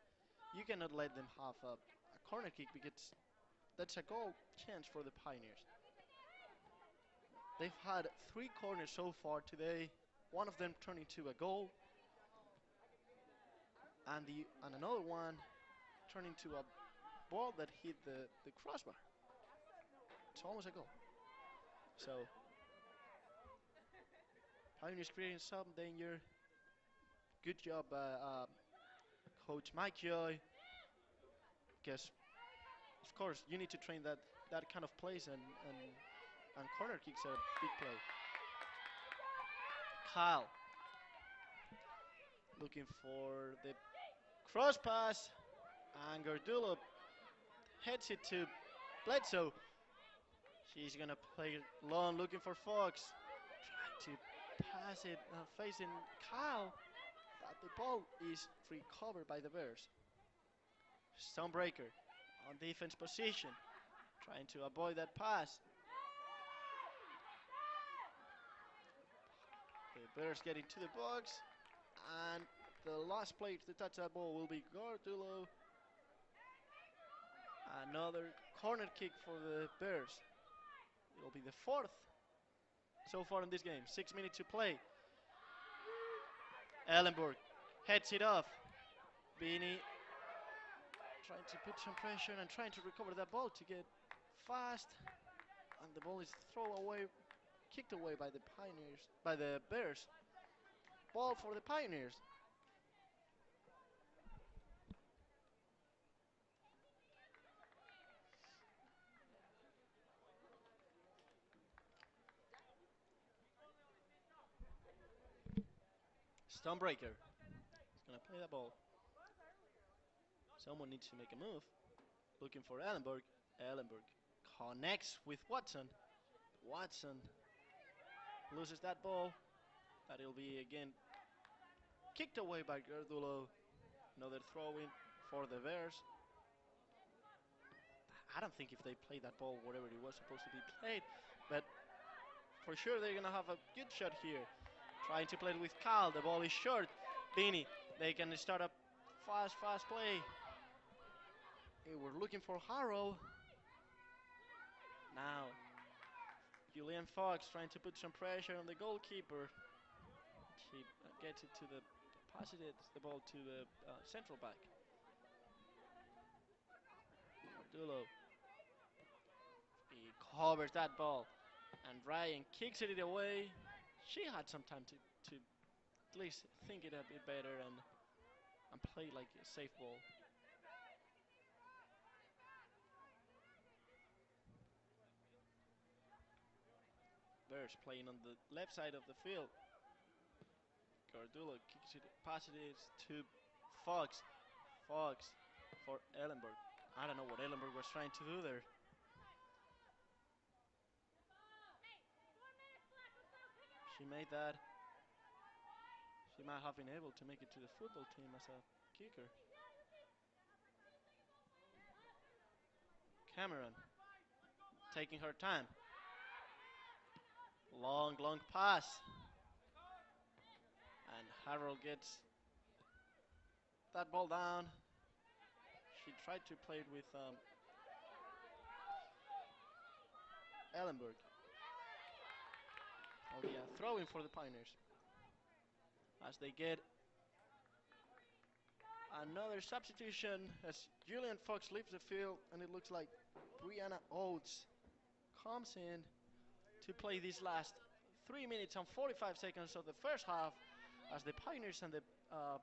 you cannot let them have a corner kick because that's a goal chance for the Pioneers. They've had 3 corners so far today. One of them turned into a goal, and another one turned into a ball that hit the crossbar. It's almost a goal. So Pioneers creating some danger. Good job by Coach Mike Joy, because of course you need to train that kind of plays, and corner kicks are a big play. Kyle looking for the cross pass, and Gardullo heads it to Bledsoe. She's gonna play long, looking for Fox, trying to pass it, facing Kyle, but the ball is recovered by the Bears. Stonebreaker on defense position, trying to avoid that pass. The Bears get into the box, and the last player to touch that ball will be Gardullo. Another corner kick for the Bears. It will be the 4th so far in this game. 6 minutes to play. Ellenberg heads it off. Beanie trying to put some pressure and trying to recover that ball to get fast, and the ball is thrown away kicked away by the Pioneers, by the Bears. Ball for the Pioneers. Stonebreaker is gonna play that ball. Someone needs to make a move. Looking for Ellenberg. Ellenberg connects with Watson. Watson loses that ball. But it'll be again kicked away by Gardulo. Another throw-in for the Bears. I don't think if they played that ball wherever it was supposed to be played, but for sure they're gonna have a good shot here. Trying to play it with Kyle. The ball is short. Beanie, they can start a fast play. They were looking for Harrow. Now, Julian Fox trying to put some pressure on the goalkeeper. He gets it to passes the ball to the central back. Dulo. He covers that ball, and Ryan kicks it away. She had some time to at least think it a bit better and play like a safe ball. Bears playing on the left side of the field. Gardulo kicks it, passes it to Fox. Fox for Ellenberg. I don't know what Ellenberg was trying to do there. She made that. She might have been able to make it to the football team as a kicker. Cameron taking her time. Long pass. And Harold gets that ball down. She tried to play it with Ellenberg. Oh yeah, throw-in for the Pioneers. As they get another substitution as Julian Fox leaves the field, and it looks like Brianna Oates comes in to play these last 3 minutes and 45 seconds of the first half as the Pioneers and the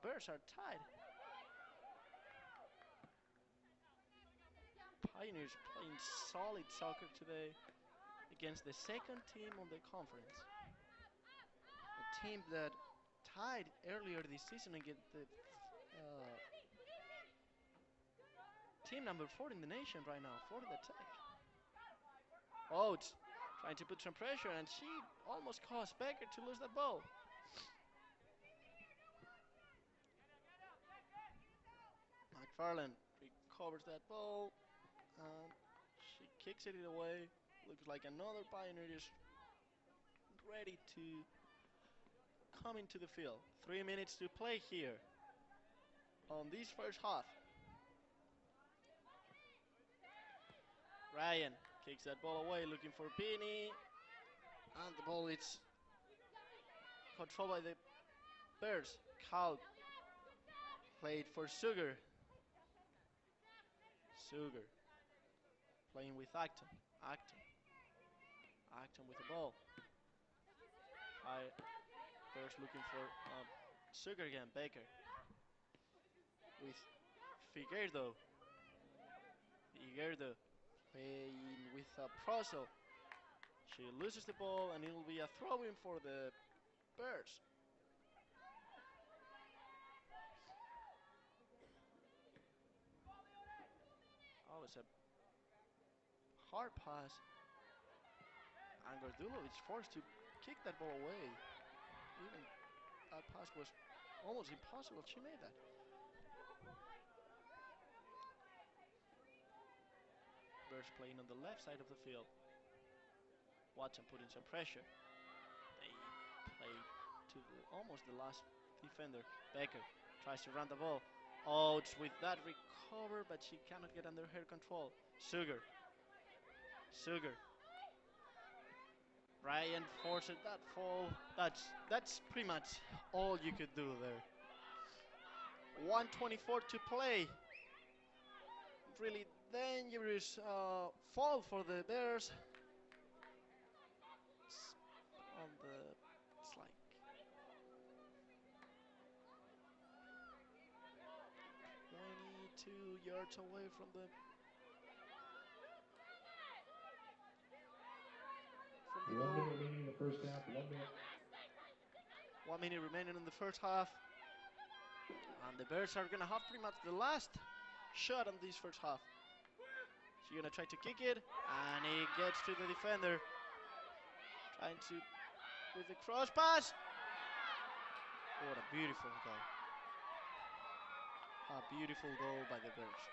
Bears are tied. Pioneers playing solid soccer today against the second team on the conference. A team that tied earlier this season against the team number 4 in the nation right now, Florida Tech. Oates trying to put some pressure, and she almost caused Becker to lose that ball. McFarland recovers that ball, and she kicks it away. Looks like another Pioneer is ready to come into the field. 3 minutes to play here on this first half. Ryan kicks that ball away, looking for Beanie, and the ball is controlled by the Bears. Cal played for Sugar. Sugar playing with Acton. Acton with the ball. Bears looking for Sugar again. Baker with Figueiredo. Playing with Prosel. She loses the ball, and it will be a throw-in for the Bears. Oh, it's a hard pass. And Gardulo is forced to kick that ball away. Even that pass was almost impossible. She made that. Bears playing on the left side of the field. Watson putting some pressure. They play to almost the last defender. Becker tries to run the ball. Oates with that recover, but she cannot get under her control. Sugar. Ryan forced that fall. That's pretty much all you could do there. 1:24 to play. Really dangerous fall for the Bears. 2 yards away from the 1 minute remaining in the first half. 1 minute. 1 minute remaining in the first half. And the Bears are going to have pretty much the last shot on this first half. So you're going to try to kick it, and it gets to the defender. Trying to, with the cross pass. What a beautiful goal. A beautiful goal by the Bears.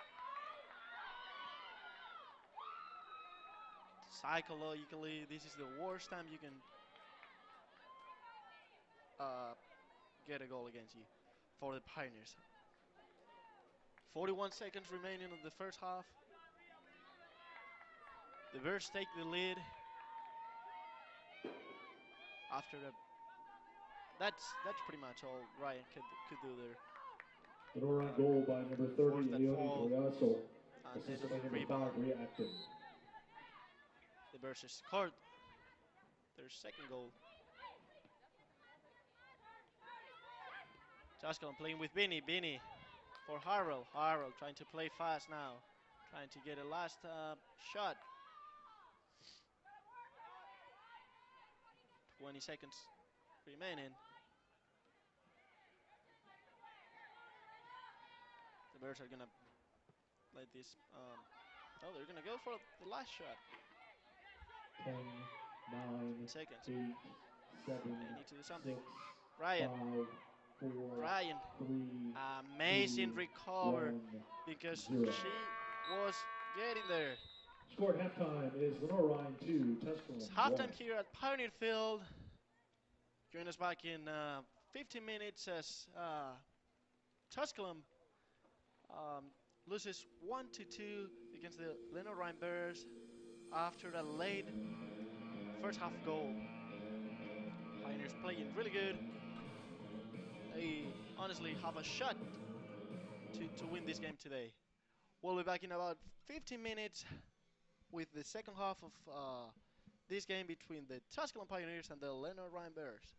Psychologically, this is the worst time you can get a goal against you for the Pioneers. 41 seconds remaining in the first half. The Bears take the lead after a. That's pretty much all Ryan could do there. Lenoir-Rhyne goal by number 30, Forced that Leone fall, Collazo. and then Assisted by number rebound. 5, reacting. The Bears scored their second goal. Tusculum playing with Binny. Binny for Harrell. Harrell trying to play fast now. Trying to get a last shot. 20 seconds remaining. The Bears are going to let this. Oh, they're going to go for the last shot. 10, 9, seconds. 8, 7, They need to do something. 6, Ryan. 5, 4, Ryan. 3, Amazing 2, recover 1, because 0. she was getting there. Score at halftime is Lenoir-Rhyne 2, Tusculum It's 1. halftime here at Pioneer Field. Join us back in 15 minutes as Tusculum loses 1-2 against the Lenoir-Rhyne Bears after a late first half goal. Pioneers playing really good. They honestly have a shot to win this game today. We'll be back in about 15 minutes with the second half of this game between the Tusculum Pioneers and the Lenoir-Rhyne Bears.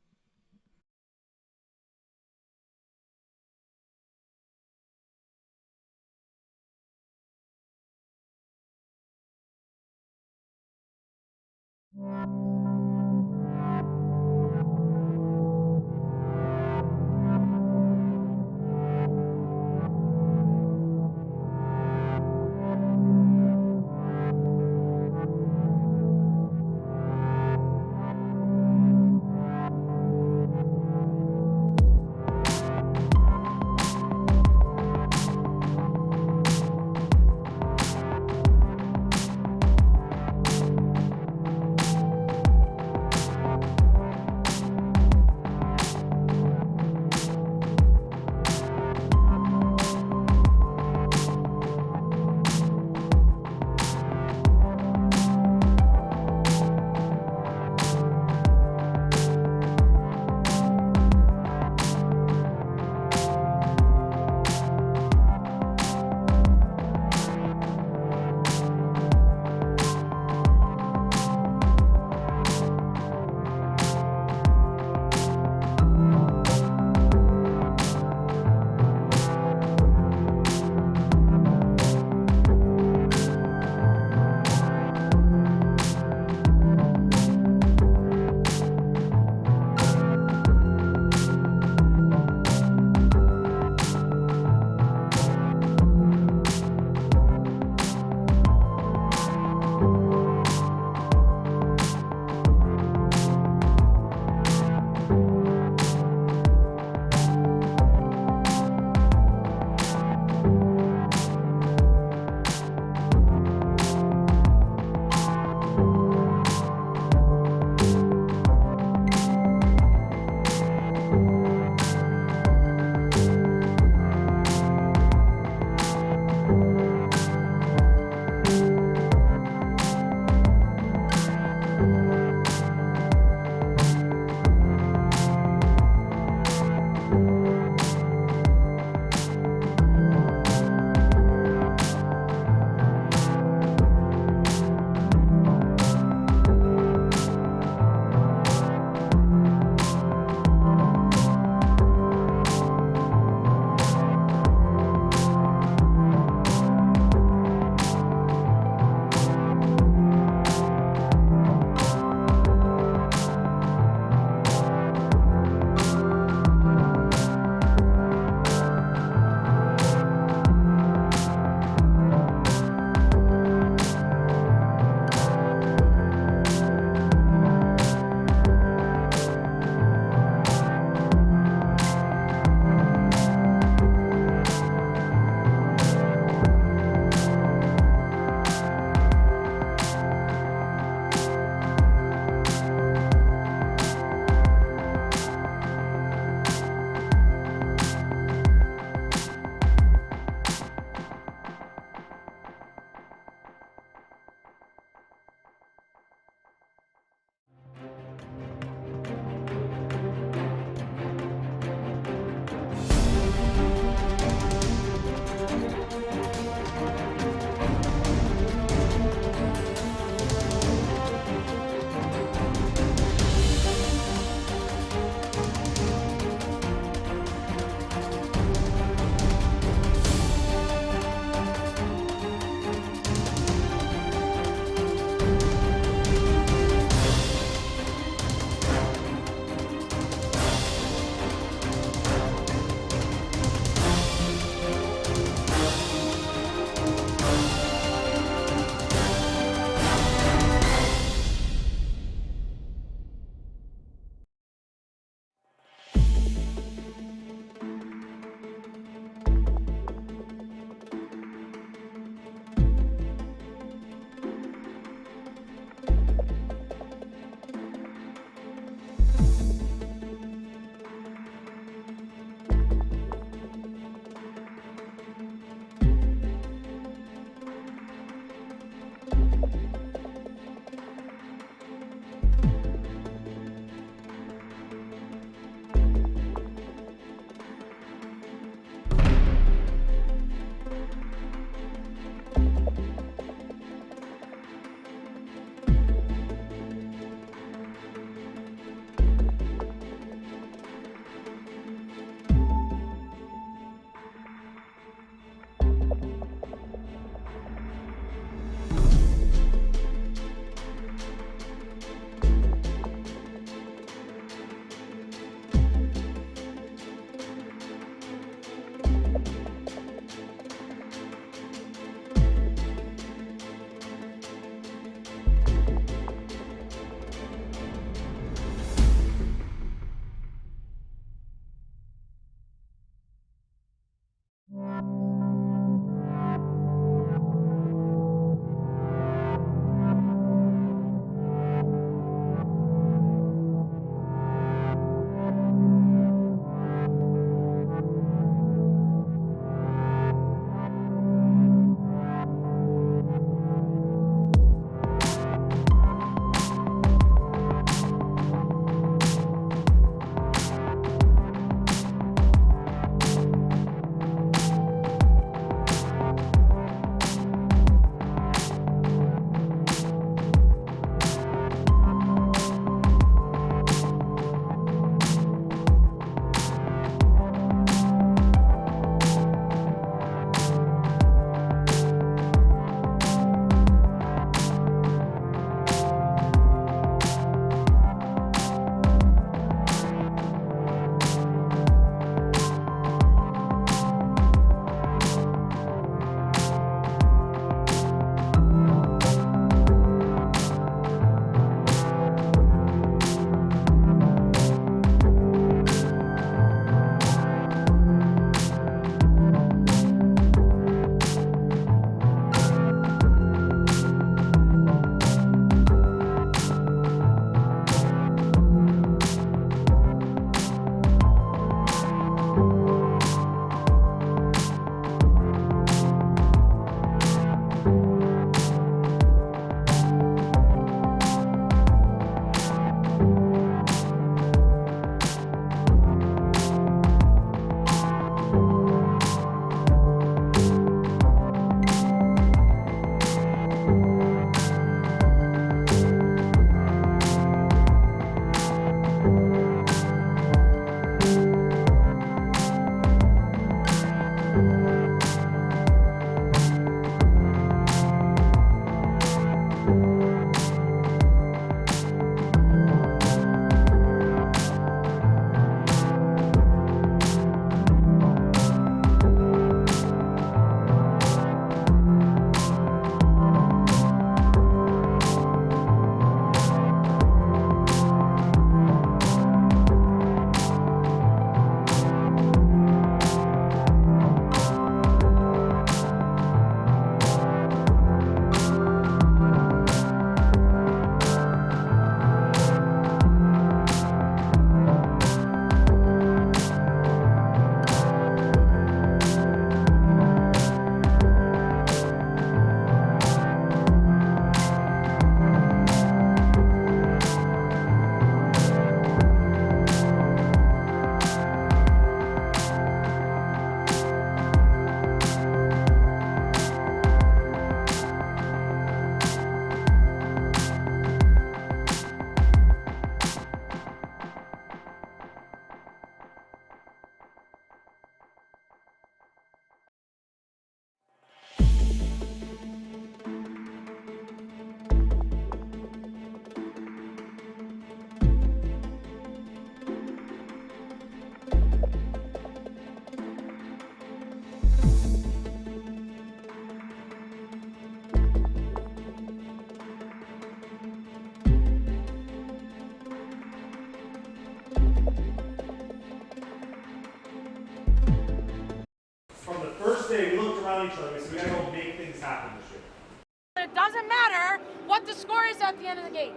around each other, so we gotta go make things happen this year. It doesn't matter what the score is at the end of the game.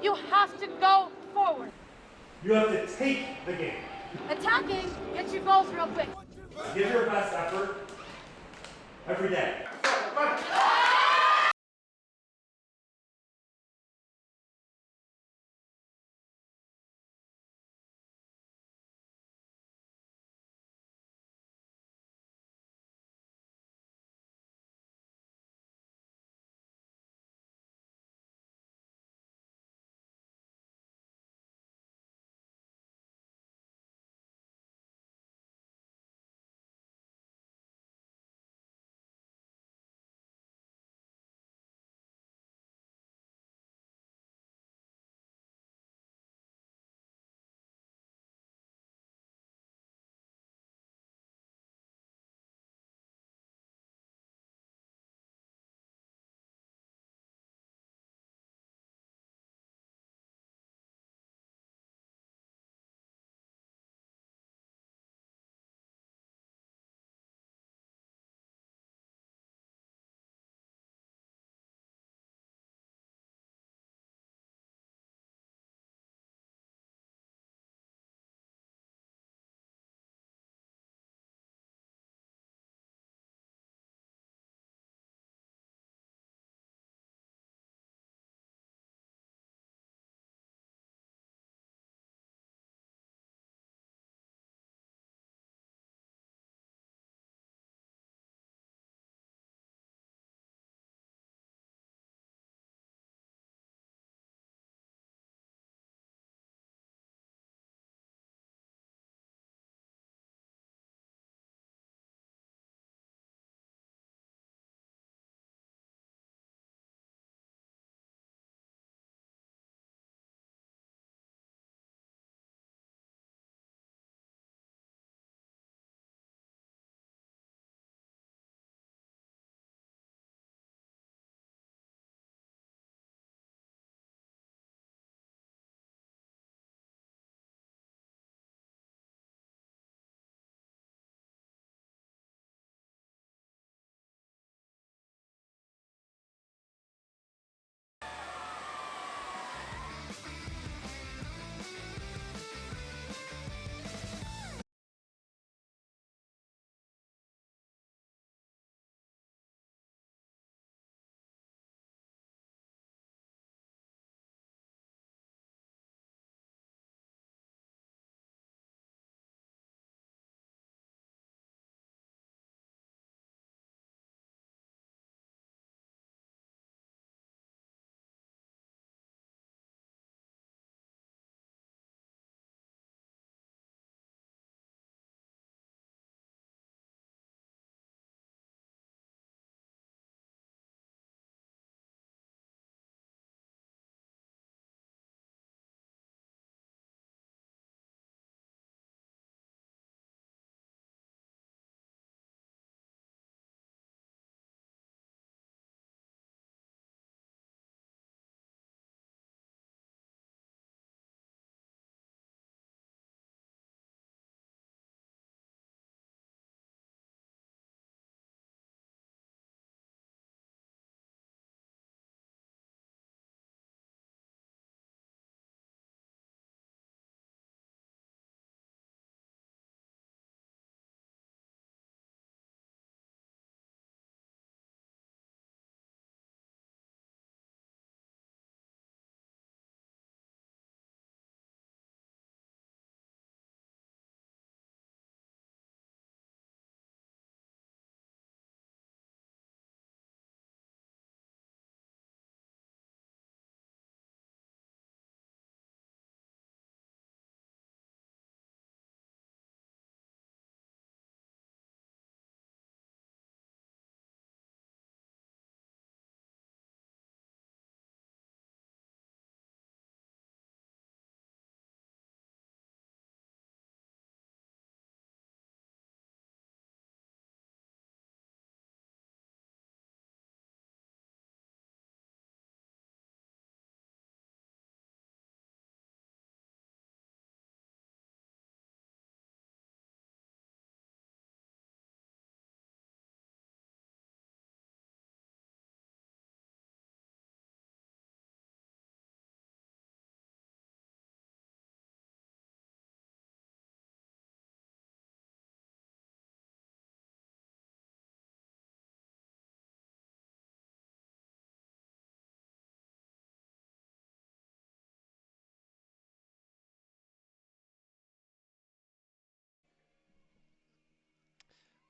You have to go forward. You have to take the game. Attacking gets you goals real quick. Give your best effort every day.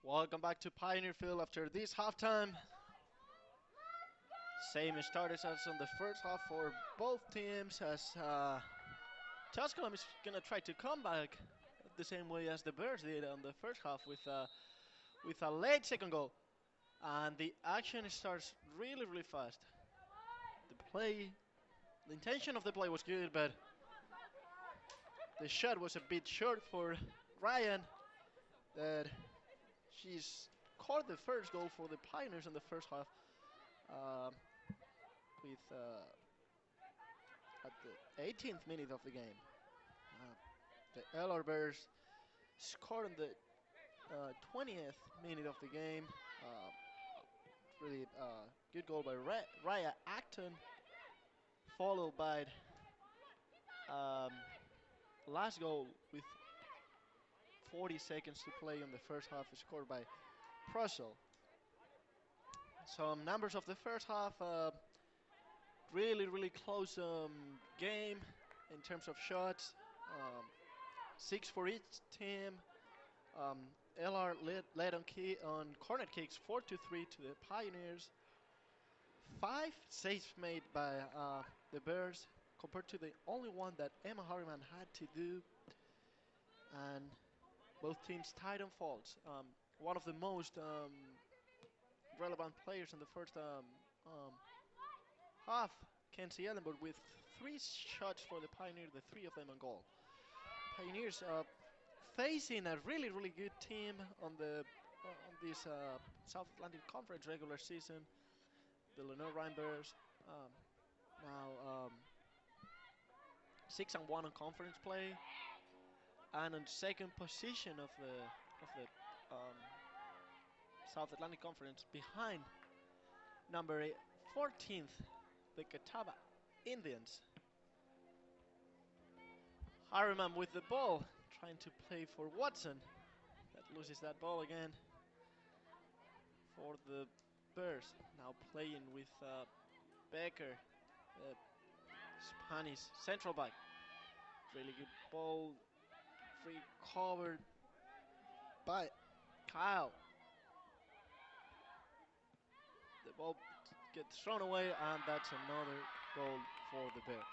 Welcome back to Pioneer Field after this halftime. Same starters as on the first half for both teams, as Tusculum is gonna try to come back the same way as the Bears did on the first half with a late second goal, and the action starts really fast. The intention of the play was good, but the shot was a bit short for Ryan. That she's scored the first goal for the Pioneers in the first half. With at the 18th minute of the game. The LR Bears scored in the 20th minute of the game. Really good goal by Raya Acton, followed by last goal with 40 seconds to play in the first half, scored by Prussell. Some numbers of the first half. Really close game in terms of shots. 6 for each team. LR led on corner kicks 4-3 to the Pioneers. 5 saves made by the Bears compared to the only one that Emma Harriman had to do. And both teams tied on faults. One of the most relevant players in the first half, Kenzie Ellenberg, with 3 shots for the Pioneers, the 3 of them on goal. Pioneers facing a really good team on this South Atlantic Conference regular season, the Lenoir-Rhyne Bears. Now 6-1 on conference play, and on second position of the South Atlantic Conference, behind number 14th, the Catawba Indians. Harriman with the ball, trying to play for Watson, that loses that ball again for the Bears. Now playing with Becker, the Spanish central back. Really good ball, recovered by Kyle. The ball gets thrown away, and that's another goal for the Bears.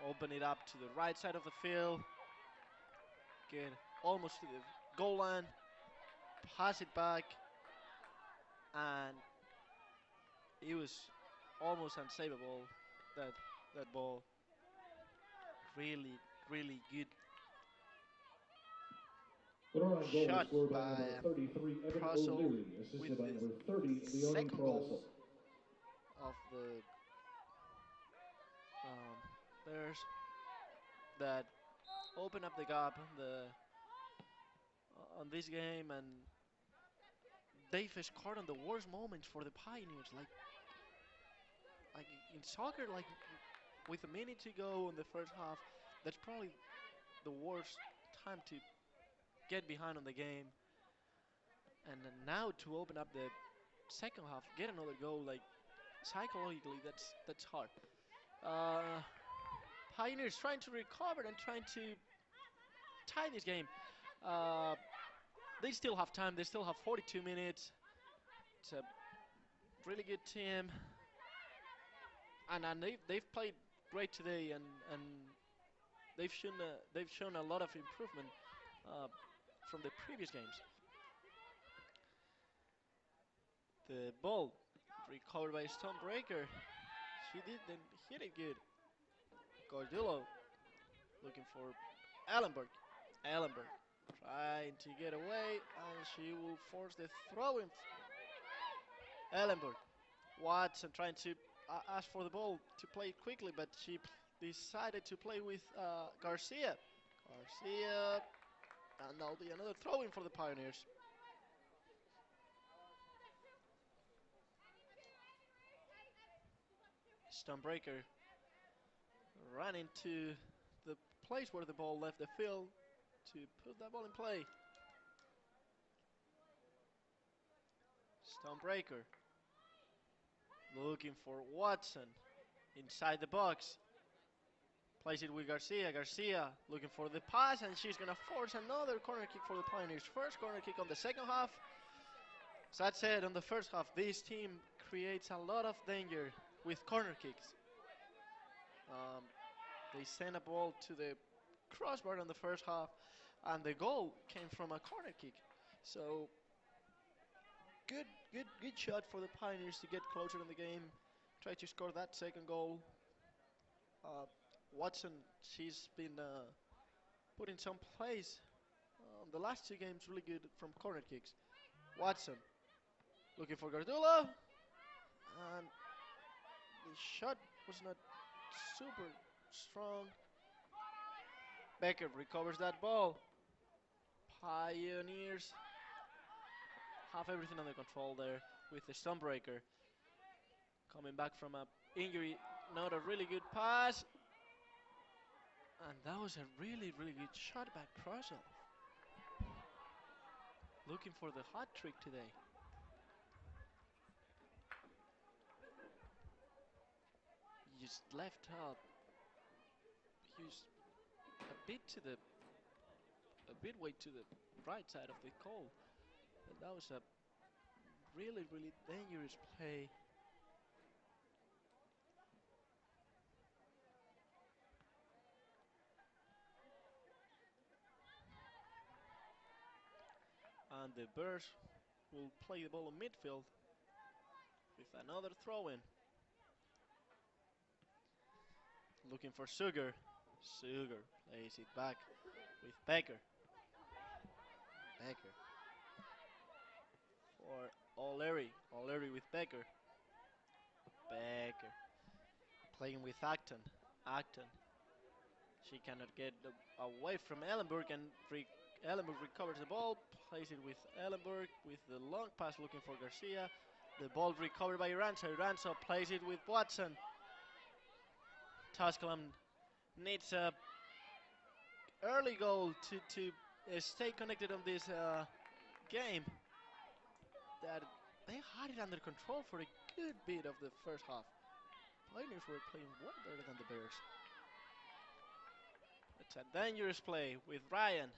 Open it up to the right side of the field. Get almost to the goal line. Pass it back. And it was almost unsavable, that ball. Really good shot by Prussell with the second goal of the Bears that open up the gap on this game, and they've scored on the worst moments for the Pioneers. Like in soccer, like with a minute to go in the first half, that's probably the worst time to get behind on the game. And then now to open up the second half, get another goal, like psychologically, that's hard. Pioneers trying to recover and trying to tie this game. They still have time. They still have 42 minutes. It's a really good team, and they've played great today, and they've shown a lot of improvement from the previous games. The ball recovered by Stonebreaker. She didn't hit it good. Gordillo looking for Ellenberg. Ellenberg trying to get away, and she will force the throw in. Ellenberg. Watson trying to ask for the ball to play quickly, but she decided to play with Garcia. Garcia, and that'll be another throw in for the Pioneers. Stonebreaker ran into the place where the ball left the field to put that ball in play. Stonebreaker looking for Watson inside the box. Plays it with Garcia. Garcia looking for the pass, and she's gonna force another corner kick for the Pioneers. First corner kick on the second half. As I said, on the first half, this team creates a lot of danger with corner kicks. They sent a ball to the crossbar on the first half, and the goal came from a corner kick. So good shot for the Pioneers to get closer in the game, try to score that second goal. Watson, she's been put in some plays the last two games really good from corner kicks. Watson looking for Gardula, and the shot was not super strong. Becker recovers that ball. Pioneers have everything under control there with the Stonebreaker. Coming back from a injury, not a really good pass. And that was a really good shot by Prussell. Looking for the hot trick today. Just left out. He's a bit way to the right side of the goal. And that was a really dangerous play. And the Bears will play the ball in midfield with another throw-in. Looking for Sugar. Sugar plays it back with Becker. Becker for O'Leary. O'Leary with Becker. Becker playing with Acton. Acton. She cannot get away from Ellenberg, and Ellenberg recovers the ball, plays it with Ellenberg with the long pass looking for Garcia. The ball recovered by Iranzo. Iranzo plays it with Watson. Tusculum needs a early goal to stay connected on this game. That they had it under control for a good bit of the first half. Pioneers were playing way better than the Bears. It's a dangerous play with Ryan.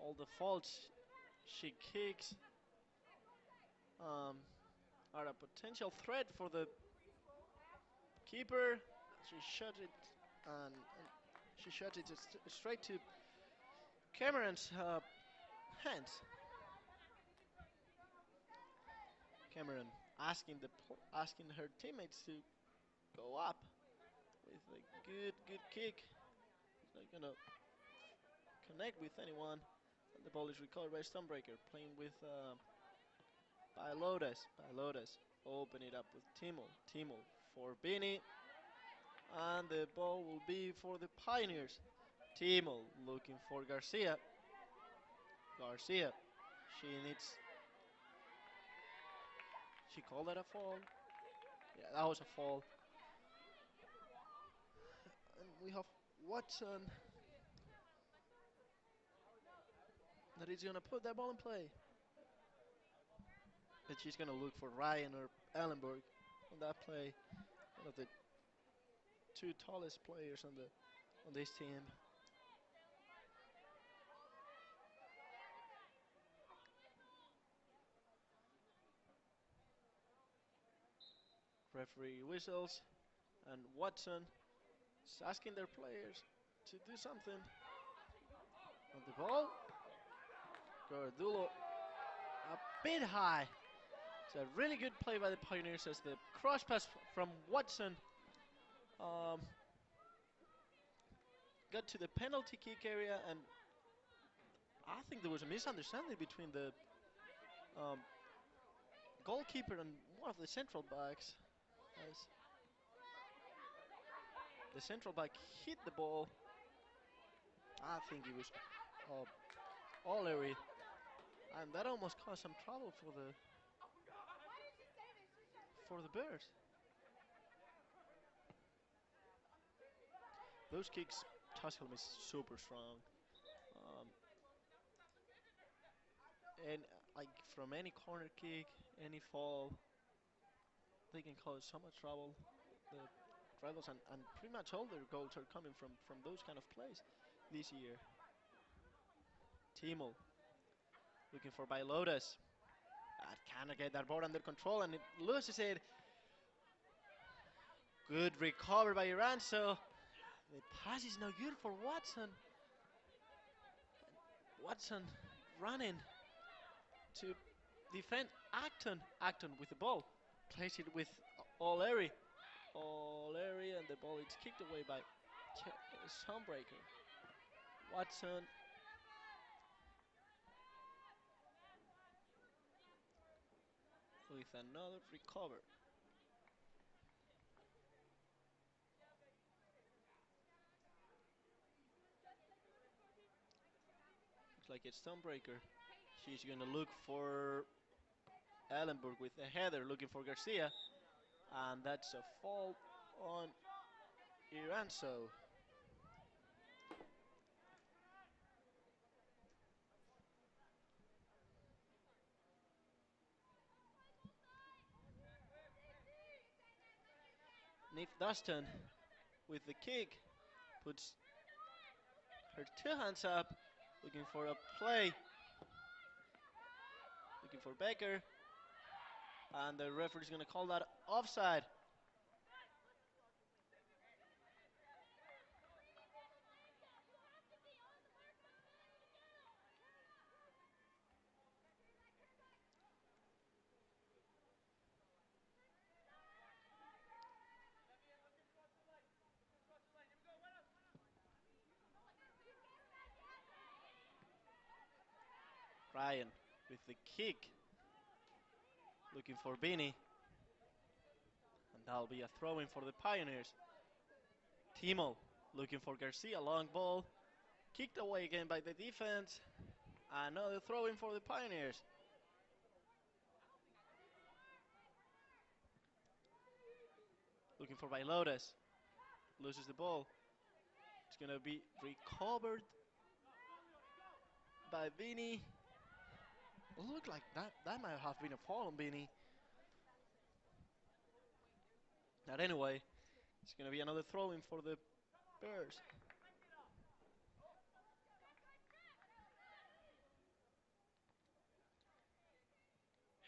All the faults she kicks are a potential threat for the keeper. She shot it, and she shot it straight to Cameron's hands. Cameron asking her teammates to go up with a good kick. Not gonna connect with anyone. And the ball is recovered by Stonebreaker, playing with Pilotas. Pilotas open it up with Timol. Timol for Bini. And the ball will be for the Pioneers. Timol looking for Garcia. Garcia. She called that a fall. Yeah, that was a fall. And we have Watson that is gonna put that ball in play. But she's gonna look for Ryan or Ellenberg on that play. One of the two tallest players on this team. Referee whistles, and Watson is asking their players to do something. On the ball, Gardulo a bit high. It's a really good play by the Pioneers as the cross pass from Watson got to the penalty kick area, and I think there was a misunderstanding between the goalkeeper and one of the central backs. As the central back hit the ball, I think it was O'Leary, and that almost caused some trouble for the Bears. Those kicks, Tusculum is super strong, and like from any corner kick, any fall, they can cause so much trouble. The Fredos, and pretty much all their goals are coming from those kind of plays this year. Timo looking for Bailotas. Cannot get that ball under control, and it loses it. Good recover by Iran, so the pass is no good for Watson. Watson running to defend Acton. Acton with the ball. Plays it with O'Leary. O'Leary, and the ball is kicked away by Sunbreaker. Watson. With another recover. Looks like it's Sunbreaker. She's going to look for Ellenberg with a header, looking for Garcia. And that's a fault on Iranzo. Nif Dustin with the kick puts her two hands up, looking for a play. Looking for Becker. And the referee is going to call that offside. Ryan with the kick. Looking for Bini. And that'll be a throw-in for the Pioneers. Timo looking for Garcia, long ball. Kicked away again by the defense. Another throw-in for the Pioneers. Looking for Bailotas. Loses the ball. It's going to be recovered by Bini. Looked like that might have been a fall on Bini. But anyway, it's going to be another throw-in for the Bears.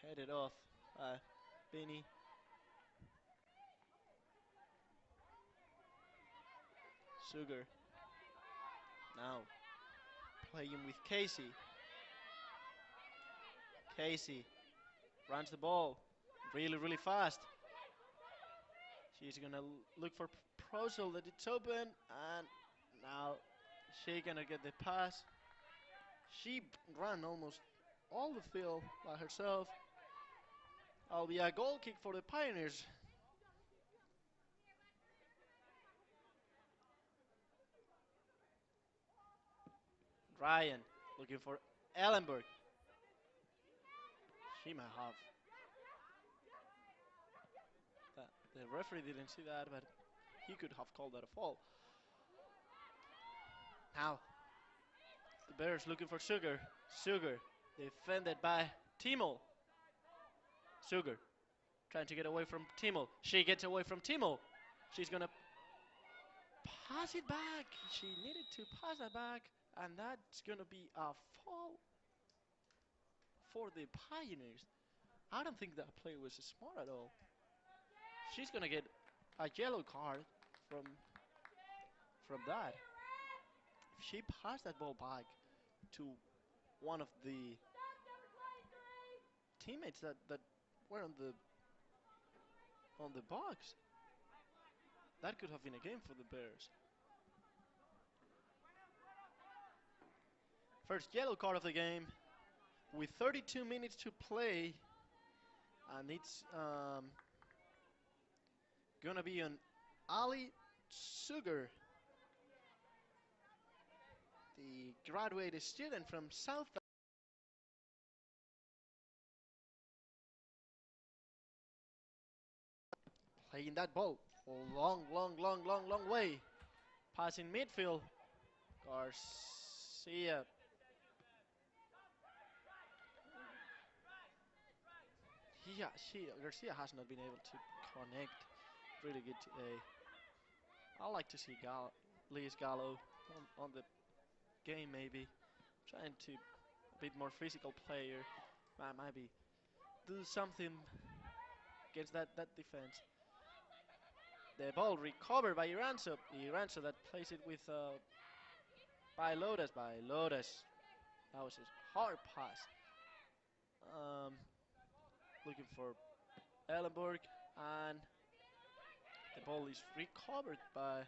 Headed off by Bini. Sugar. Now playing with Casey. Casey runs the ball really fast. She's gonna look for Prosel, that it's open, and now she's gonna get the pass. She ran almost all the field by herself. That'll be a goal kick for the Pioneers. Ryan looking for Ellenberg. She might have. The referee didn't see that, but he could have called that a foul. Now, the Bears looking for Sugar. Sugar defended by Timo. Sugar trying to get away from Timo. She gets away from Timo. She's going to pass it back. She needed to pass it back, and that's going to be a foul for the Pioneers. I don't think that play was smart at all. She's going to get a yellow card from that. If she passed that ball back to one of the teammates that were on the box, that could have been a game for the Bears. First yellow card of the game with 32 minutes to play, and it's gonna be on Ali Sugar, the graduated student from South. Playing that ball long way. Passing midfield. Garcia. Garcia has not been able to connect really good today. I like to see Luis Gallo on the game maybe, trying to a bit more physical player, maybe do something against that defense. The ball recovered by Iranzo. Iranzo that plays it with by Lotus. That was a hard pass. Looking for Ellenberg, and the ball is recovered by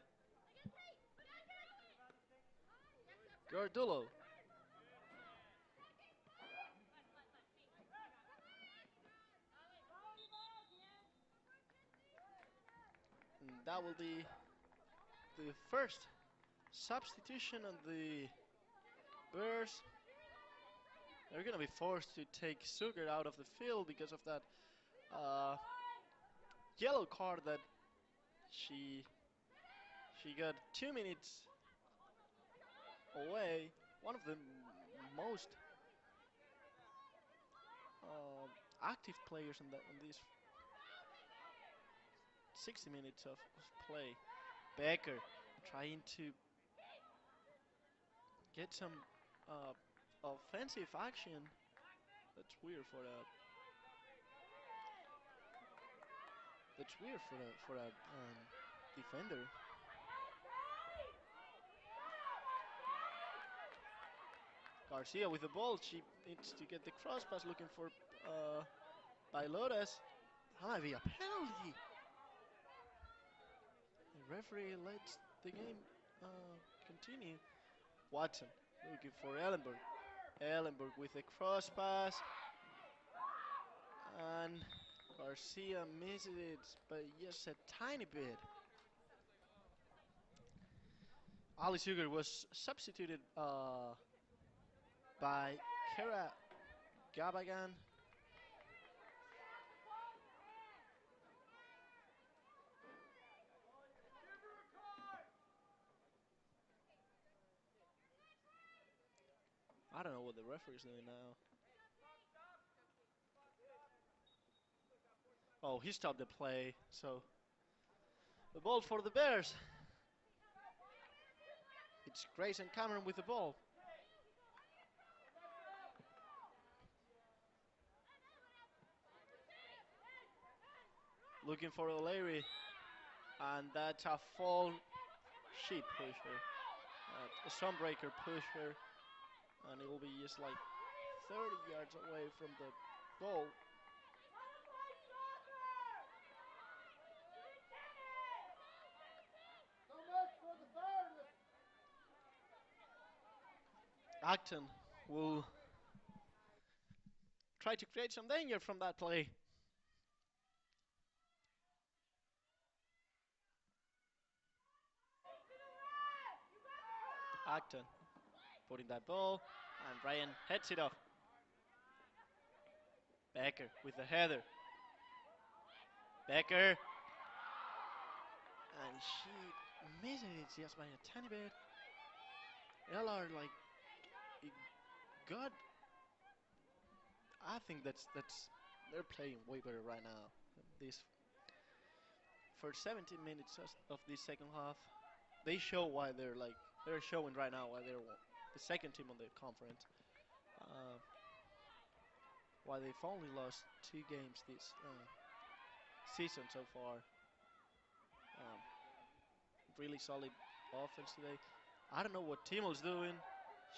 Gardullo. And that will be the first substitution on the Bears. They're going to be forced to take Sugar out of the field because of that yellow card that she got 2 minutes away. One of the most active players in these 60 minutes of play. Becker trying to get some offensive action. That's weird for a. That's weird for a defender. Garcia with the ball. She needs to get the cross pass, looking for Bailotas. That might be a penalty. The referee lets the game continue. Watson looking for Ellenberg. Ellenberg with a cross pass. And Garcia misses it, but just a tiny bit. Ali Sugar was substituted by Kara Gabagan. I don't know what the referee is doing now. Oh, he stopped the play, so the ball for the Bears. It's Grayson Cameron with the ball. Looking for O'Leary, and that's a fall sheet pusher, a sunbreaker pusher, and it will be just like 30 yards away from the goal. Acton will try to create some danger from that play. Acton putting that ball, and Ryan heads it off. Becker with the header. Becker, and she misses it just by a tiny bit. LR like it got. I think that's they're playing way better right now. This for 17 minutes of this second half, they show why they're showing right now why they're the second team on the conference. Why they've only lost 2 games this season so far. Really solid offense today. I don't know what Timo's doing.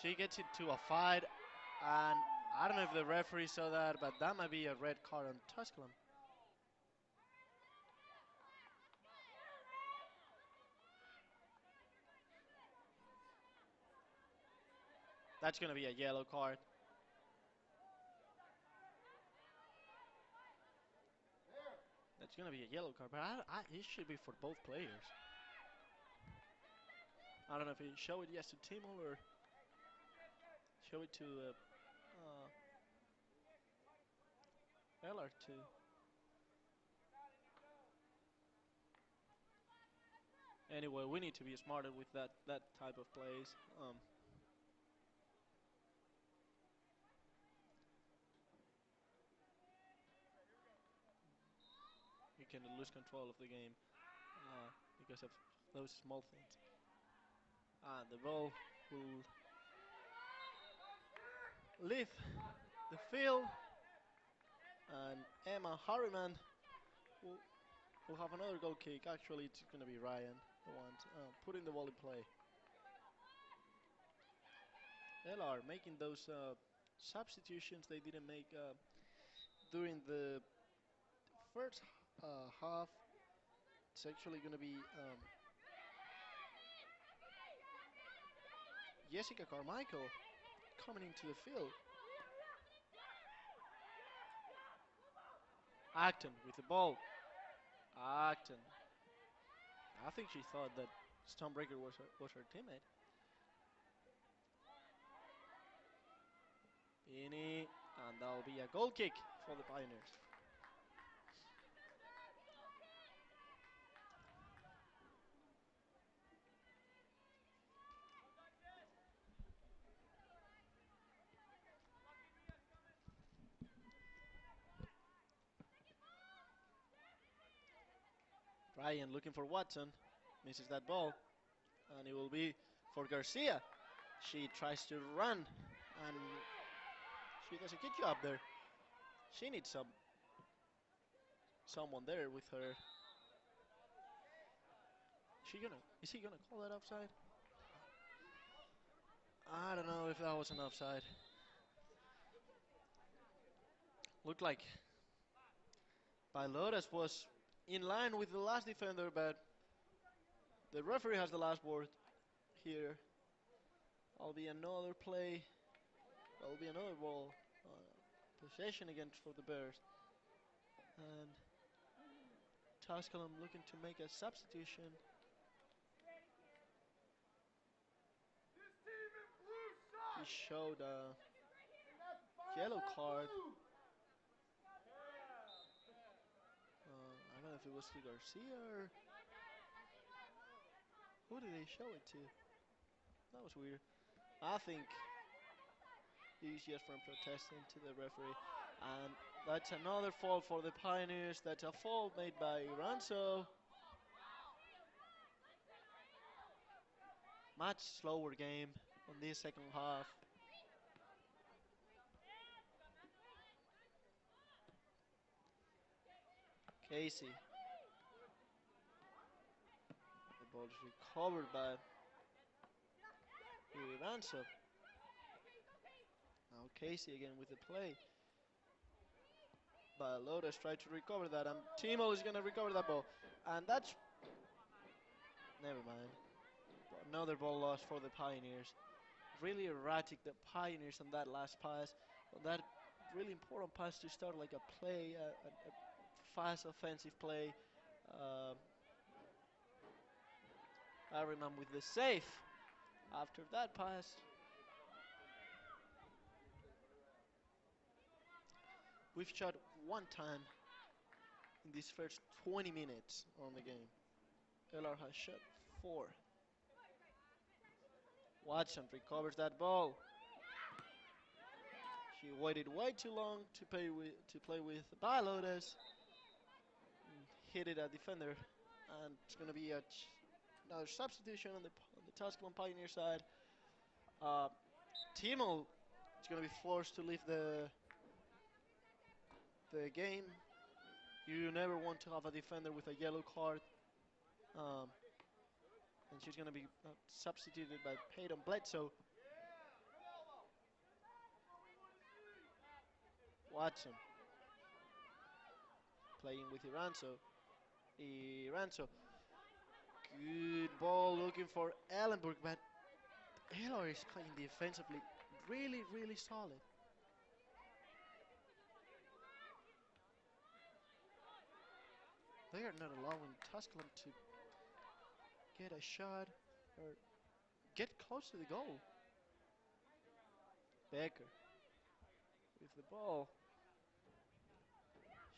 She gets into a fight, and I don't know if the referee saw that, but that might be a red card on Tusculum. That's going to be a yellow card. That's going to be a yellow card, but it should be for both players. I don't know if he showed it yes to Timo or show it to LR2. Anyway, we need to be smarter with that type of plays. You can lose control of the game because of those small things. And the ball will leave the field, and Emma Harriman will have another goal kick. Actually, it's going to be Ryan, the one putting the ball in play. LR making those substitutions they didn't make during the first half. It's actually going to be Jessica Carmichael coming into the field. Acton with the ball. Acton. I think she thought that Stonebreaker was her teammate. Beanie, and that'll be a goal kick for the Pioneers. Ryan looking for Watson, misses that ball, and it will be for Garcia. She tries to run, and she does a good job there. She needs someone there with her. Is he gonna call that offside? I don't know if that was an offside. Looked like Bailotas was in line with the last defender, but the referee has the last word here. There'll be another play. There'll be another ball. Possession again for the Bears. And Tusculum looking to make a substitution. He showed a yellow card. I don't know if it was to Garcia or who did they show it to? That was weird. I think he's just from protesting to the referee. And that's another fault for the Pioneers. That's a fault made by Ranzo. Much slower game on this second half. Casey. The ball is recovered by Ranzo. Now Casey again with the play. But Lotus tried to recover that, and Timo is going to recover that ball. And that's... Never mind. Another ball lost for the Pioneers. Really erratic, the Pioneers on that last pass. On that really important pass to start like a play, a fast offensive play. Harriman with the save after that pass. We've shot one time in these first 20 minutes on the game. LR has shot 4. Watson recovers that ball. She waited way too long to play with Bailotas. Hit it at defender, and it's going to be another substitution on the Tusculum Pioneer side. Timo is going to be forced to leave the game. You never want to have a defender with a yellow card. And she's going to be substituted by Peyton Bledsoe. Watson playing with Iranzo. Good ball looking for Ellenberg, but Elor is playing defensively really, really solid. They are not allowing Tusculum to get a shot or get close to the goal. Becker with the ball.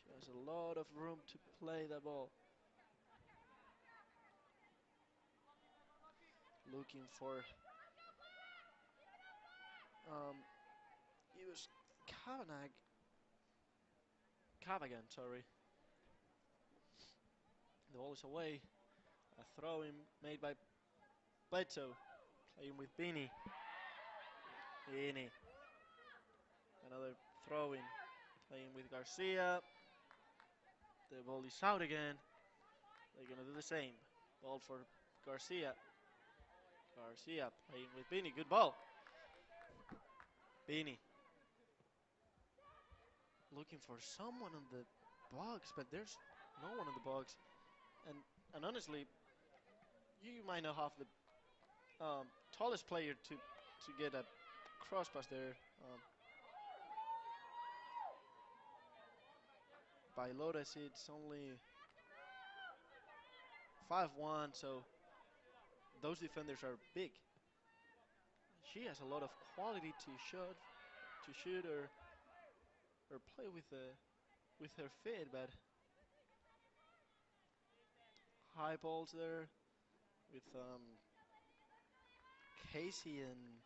She has a lot of room to play that ball. Looking for it was Cavagan, sorry. The ball is away. A throw-in made by Bledsoe, playing with Beanie. Beanie. Another throw-in, playing with Garcia. The ball is out again. They're gonna do the same. Ball for Garcia. Garcia playing with Beanie. Good ball. Beanie. Looking for someone on the box, but there's no one in the box. And honestly, you might not have the tallest player to get a cross pass there. By Lotus, it's only 5'1", so those defenders are big. She has a lot of quality to shoot or play with her feet, but high balls there with Casey and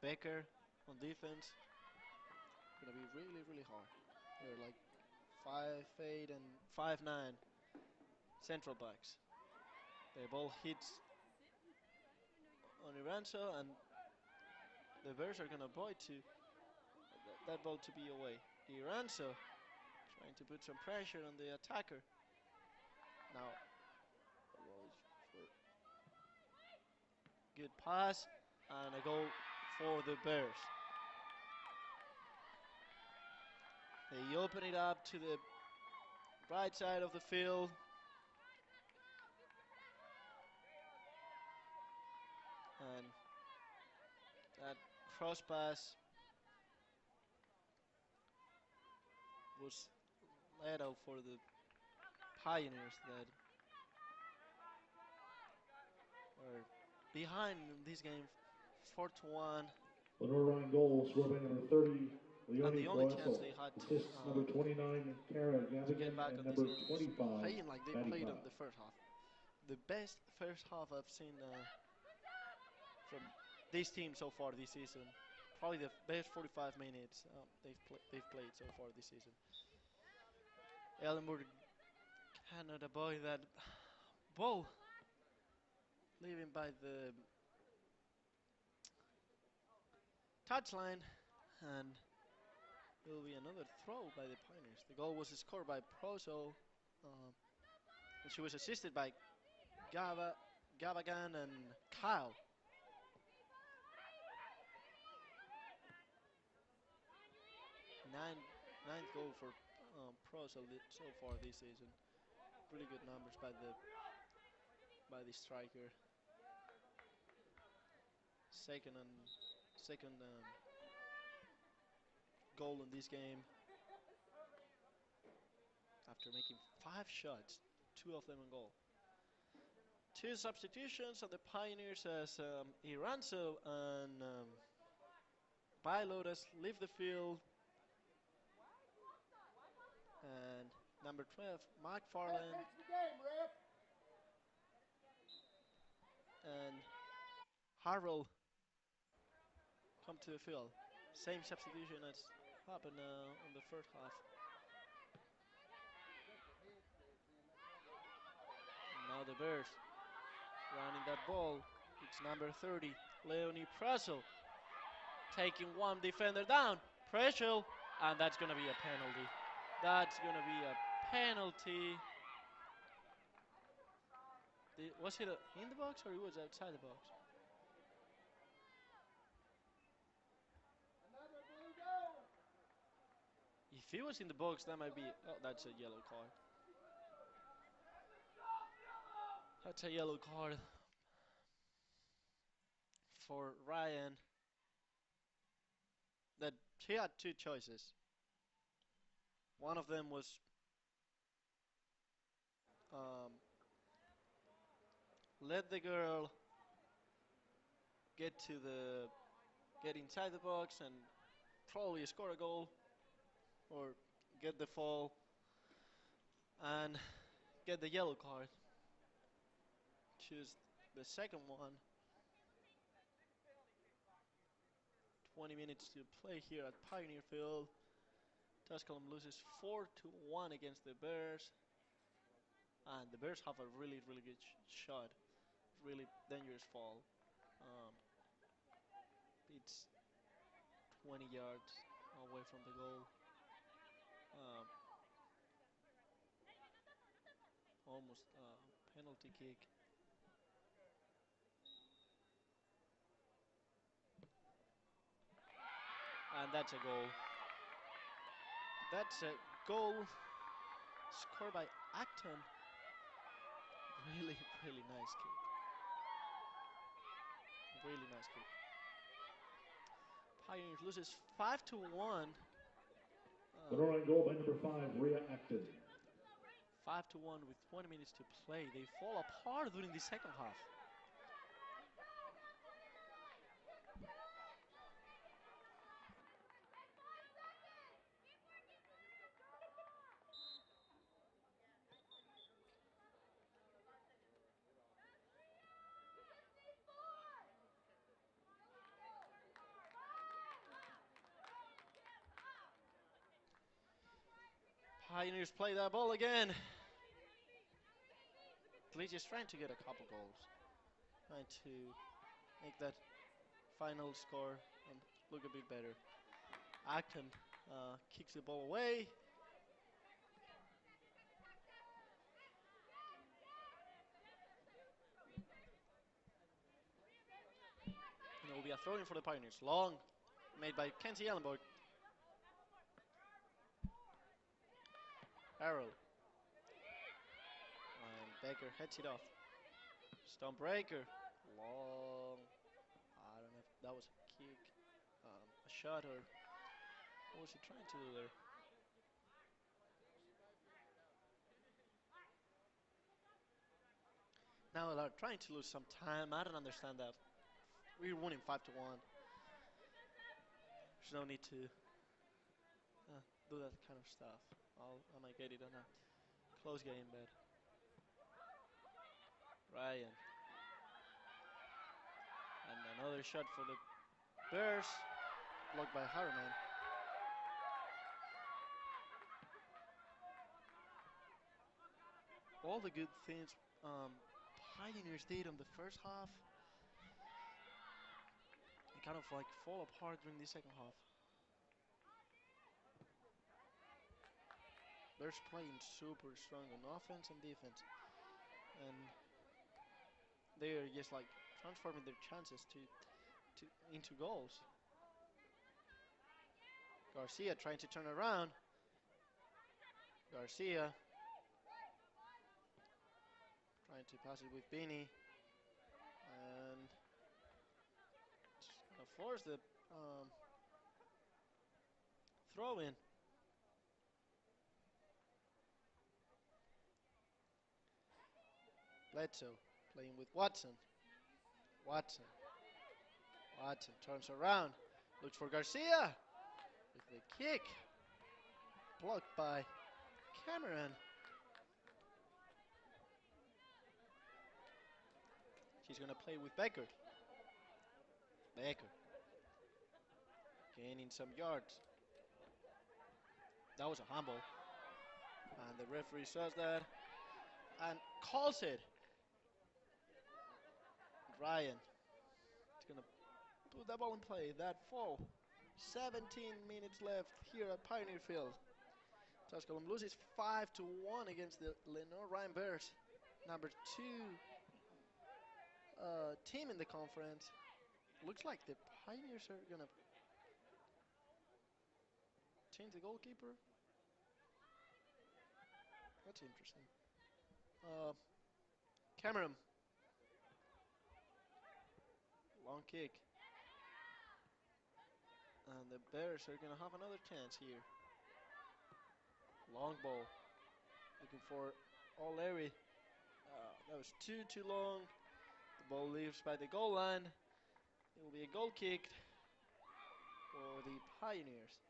Becker on defense. Gonna be really, really hard. They're like 5'8" and 5'9" central backs. The ball hits on Iranzo, and the Bears are gonna avoid that ball to be away. Iranzo trying to put some pressure on the attacker. Now, the ball is for good pass and a goal for the Bears. They open it up to the right side of the field. And that cross pass was let out for the Pioneers that are behind in this game 4-1. Lenoir-Rhyne goal scored by number 30, And the only Leone chance Boesel. they had Assists number 29, Kara to get Gavigan, back and on this number game was 25, playing like they Maddie played on Cobb. the first half. The best first half I've seen from this team so far this season. Probably the best 45 minutes they've played so far this season. Ellenburg cannot avoid that ball, leaving by the touchline, and it will be another throw by the Pioneers. The goal was scored by Proso, and she was assisted by Gavagan and Kyle. Ninth goal for Proso so far this season. Really good numbers by the striker. Second goal in this game after making 5 shots, 2 of them on goal. 2 substitutions of the Pioneers as Iranzo and Lotus leave the field. And number 12, McFarland and Harrell come to the field. Same substitution as happened in the first half. And now the Bears running that ball. It's number 30, Leonie Praso, taking one defender down. Pressure, and that's going to be a penalty. That's going to be a penalty. Was it in the box or it was outside the box? If he was in the box, that might be. Oh, that's a yellow card. That's a yellow card for Ryan. That he had 2 choices. One of them was let the girl get inside the box and probably score a goal, or get the fall and get the yellow card. Choose the second one. 20 minutes to play here at Pioneer Field. Tusculum loses 4-1 against the Bears. And the Bears have a really, really good shot. Really dangerous fall. Um, it's 20 yards away from the goal. Um, almost penalty kick. And that's a goal. That's a goal scored by Acton. Really, really nice kick. Really nice kick. Pioneers loses 5-1. Lenoir-Rhyne goal by number 5, Rhea Acton. 5-1 with 20 minutes to play. They fall apart during the second half. Pioneers play that ball again. Bleach is trying to get a couple goals. Trying to make that final score look a bit better. Acton kicks the ball away. And it will be a throw-in for the Pioneers. Long, made by Kenzie Ellenborg. Harold. And Baker heads it off. Stonebreaker. Long. I don't know if that was a kick, a shot, or what was he trying to do there? Now they're trying to lose some time. I don't understand that. We're winning 5-1. There's no need to do that kind of stuff. I might get it on a close game, but Ryan. And another shot for the Bears, blocked by Harriman. All the good things Pioneers did on the first half, they kind of like fall apart during the second half. Bears playing super strong on offense and defense, and they're just like transforming their chances into goals. Garcia trying to turn around. Garcia trying to pass it with Beanie, and gonna force the throw in. Bledsoe playing with Watson. Watson turns around, looks for Garcia with the kick, blocked by Cameron. She's gonna play with Becker. Becker gaining some yards. That was a handball, and the referee says that and calls it. Ryan is gonna put that ball in play. That fall. 17 minutes left here at Pioneer Field. Tusculum loses 5-1 against the Lenoir-Rhyne Bears, number 2 team in the conference. Looks like the Pioneers are gonna change the goalkeeper. That's interesting. Cameron. Long kick. And the Bears are going to have another chance here. Long ball. Looking for O'Leary. That was too long. The ball leaves by the goal line. It will be a goal kick for the Pioneers.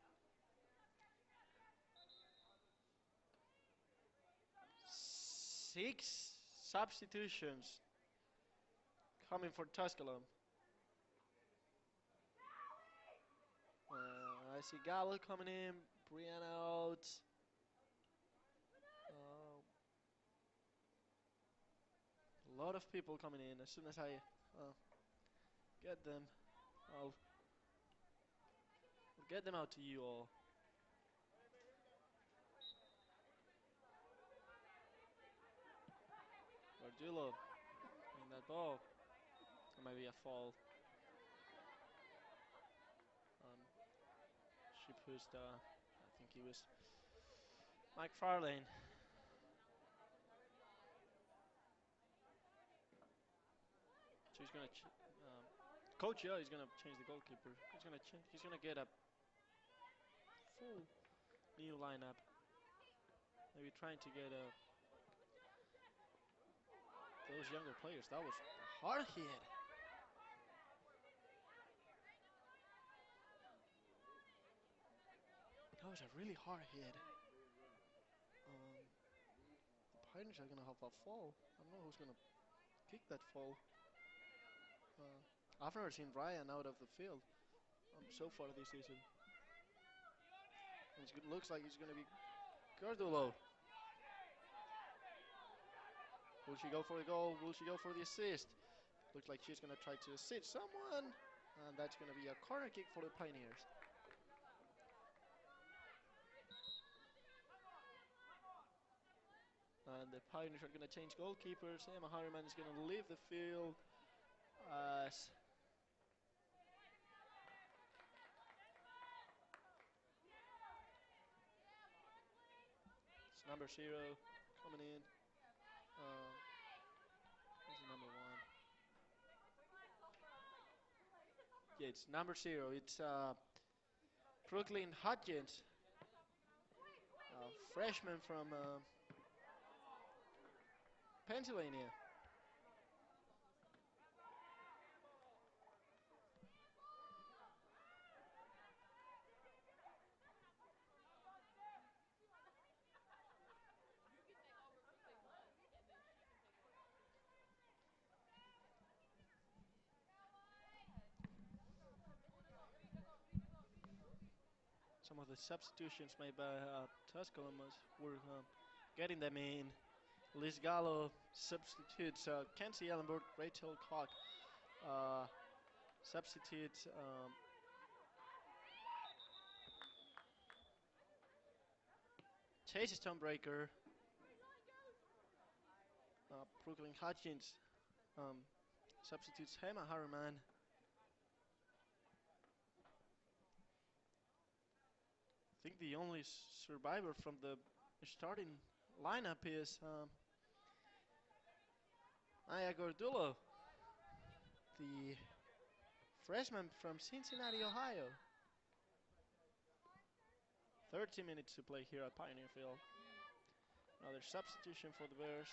6 substitutions coming for Tusculum. I see Gallo coming in, Brianna out. A lot of people coming in. As soon as I get them, I'll get them out to you all. Verdullo in that ball. Or maybe a fall. She pushed, I think he was Mike Farlane. So he's gonna, Coach Yo is gonna change the goalkeeper. He's gonna get a full new lineup. Maybe trying to get those younger players. That was a hard hit. That was a really hard hit. The Pirates are gonna have a fall. I don't know who's gonna kick that fall. I've never seen Ryan out of the field so far this season. It looks like it's gonna be Gardulo. Will she go for the goal? Will she go for the assist? Looks like she's gonna try to assist someone, and that's gonna be a corner kick for the Pioneers. And the Pioneers are going to change goalkeepers. Emma Harriman is going to leave the field as it's number 0 coming in. This is number 1. Yeah, it's number 0. It's Brooklyn Hodgins, a freshman from Pennsylvania. Some of the substitutions made by Tusculum were getting them in. Liz Gallo substitutes Kenzie Ellenberg, Rachel Koch substitutes Chase Stonebreaker, Brooklyn Hutchins substitutes Emma Harriman. I think the only survivor from the starting lineup is Aya Gordullo, the freshman from Cincinnati, Ohio. 30 minutes to play here at Pioneer Field. Another substitution for the Bears.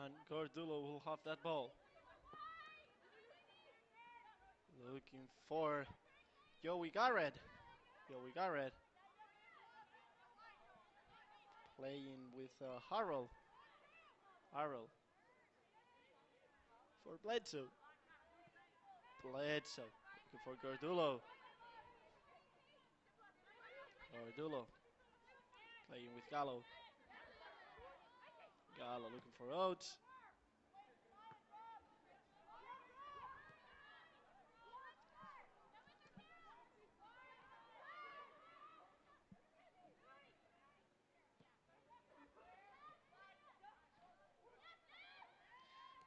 And Gordullo will have that ball. Looking for Joey Garrett. Joey Garrett playing with Harold. Harold for Bledsoe. Bledsoe looking for Gordullo. Gordullo playing with Gallo. Gallo looking for Oates.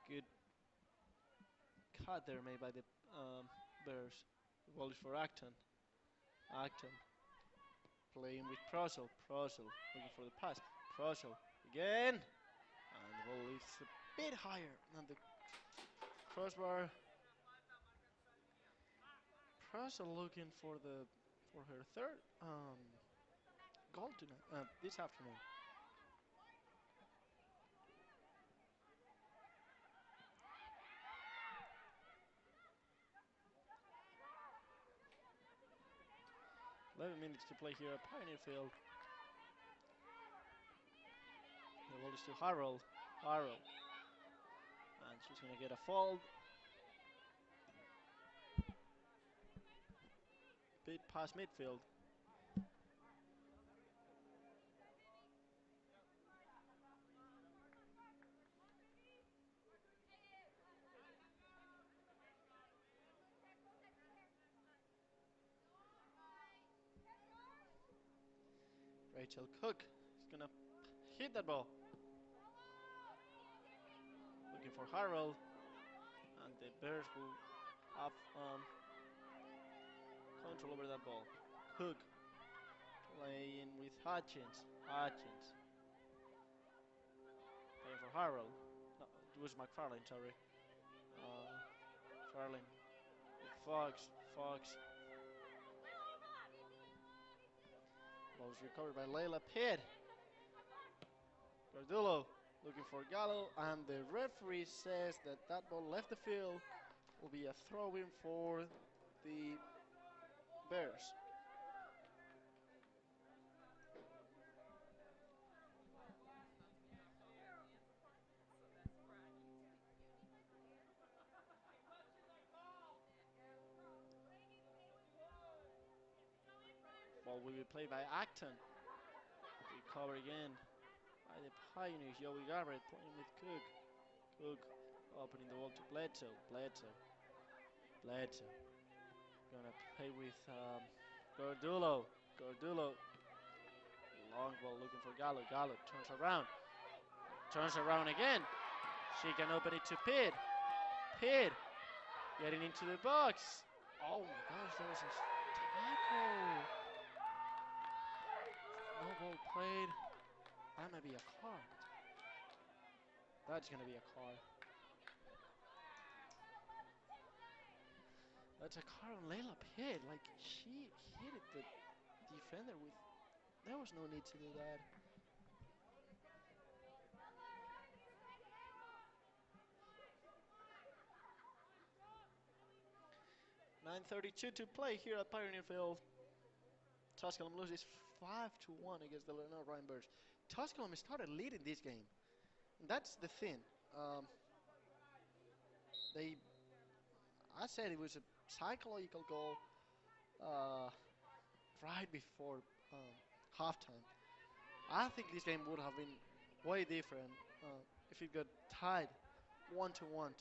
Good cut there made by the Bears. The ball is for Acton. Acton playing with Prosel. Prosel looking for the pass. Prosel again. And the ball is a bit higher than the crossbar. Prosel looking for her third goal tonight, this afternoon. 11 minutes to play here at Pioneer Field. The ball is to Harold. Harold. And she's going to get a foul. Bit past midfield. Rachel Cook is going to hit that ball. Looking for Harold. And the Bears will have control over that ball. Cook playing with Hutchins. Hutchins. Playing for Harold. No, it was McFarlane, sorry. McFarlane with Fox. Fox. Ball was recovered by Layla Pitt. Gardullo looking for Gallo, and the referee says that that ball left the field. Will be a throw-in for the Bears. Ball will be played by Acton. Recover again by the Pioneers. Joey Garrett playing with Cook. Cook opening the ball to Bledsoe. Bledsoe. Gonna play with Gardullo. Gardullo. Long ball looking for Gallo. Gallo turns around. Turns around again. She can open it to Pitt. Pitt getting into the box. Oh my gosh, there was a tackle. No ball played. That might be a card. That's gonna be a card. That's a card on Layla Pitt. Like, she hit it the defender with. There was no need to do that. .9:32 to play here at Pioneer Field. Tusculum loses 5-1 against the Lenoir-Rhyne Bears. Tusculum started leading this game. And that's the thing. I said it was a psychological goal right before halftime. I think this game would have been way different if it got tied 1-1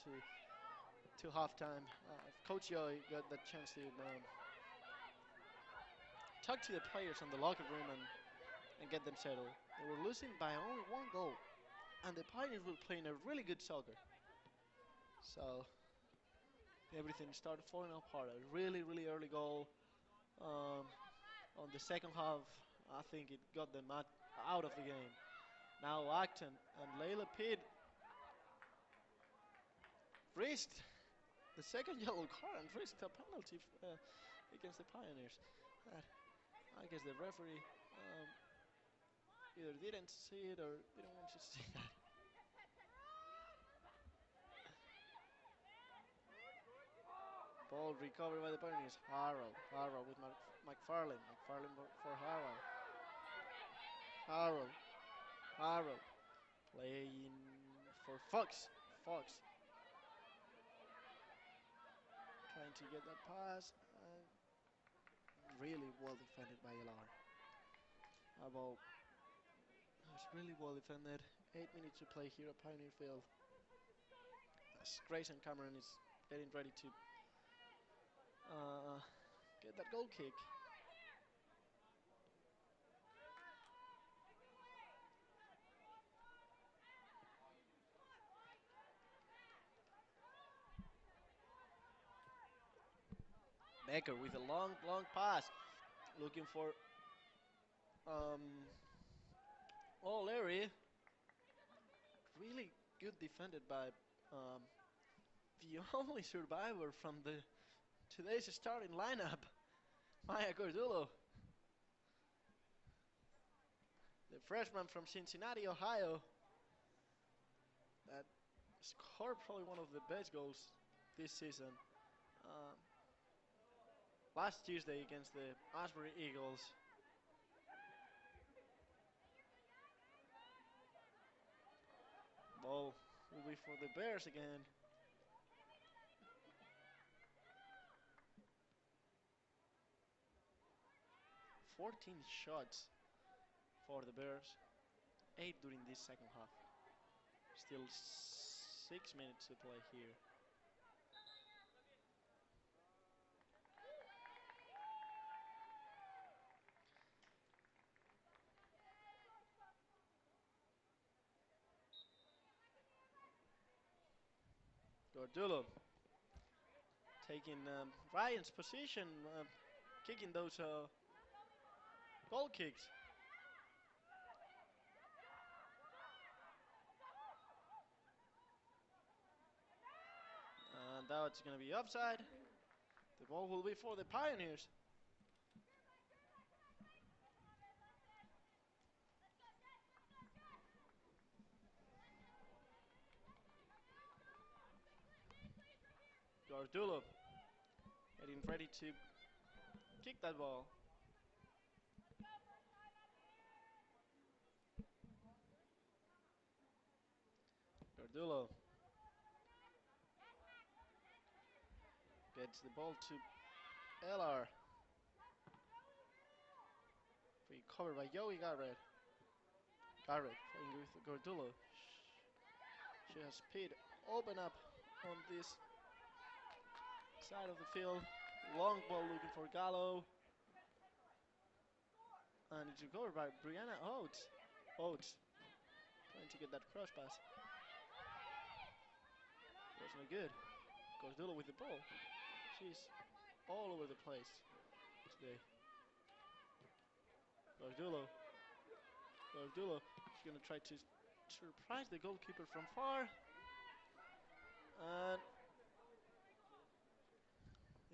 to halftime. If Coach Joy got the chance to talk to the players in the locker room and get them settled. They were losing by only 1 goal, and the Pioneers were playing a really good soccer. So everything started falling apart. A really, really early goal on the second half. I think it got them out of the game. Now Acton and Layla Pitt risked the second yellow card and risked a penalty against the Pioneers. I guess the referee either didn't see it or didn't want to see that. Ball recovered by the Pioneers. Harold with McFarlane. McFarlane for Harold playing for Fox. Fox trying to get that pass. Really well defended by LR. That ball was really well defended. 8 minutes to play here at Pioneer Field. As Grayson Cameron is getting ready to get that goal kick. Becker with a long pass, looking for Larry. Really good defended by the only survivor from today's starting lineup, Maya Gordullo, the freshman from Cincinnati, Ohio, that scored probably one of the best goals this season. last Tuesday against the Asbury Eagles. Ball will be for the Bears again. "14 shots for the Bears, 8 during this second half. Still 6 minutes to play here. Gordulo taking Ryan's position, kicking those goal kicks. And that's going to be offside. The ball will be for the Pioneers. Gordulo getting ready to kick that ball. Gordulo gets the ball to LR. Free covered by Joey Garrett. Garrett playing with Gordulo. She has speed. Open up on this side of the field. Long ball looking for Gallo. And it's recovered by Brianna Oates. Oates trying to get that cross pass. Wasn't good. Gordulo with the ball. She's all over the place today. Gordulo. She's going to try to surprise the goalkeeper from far. And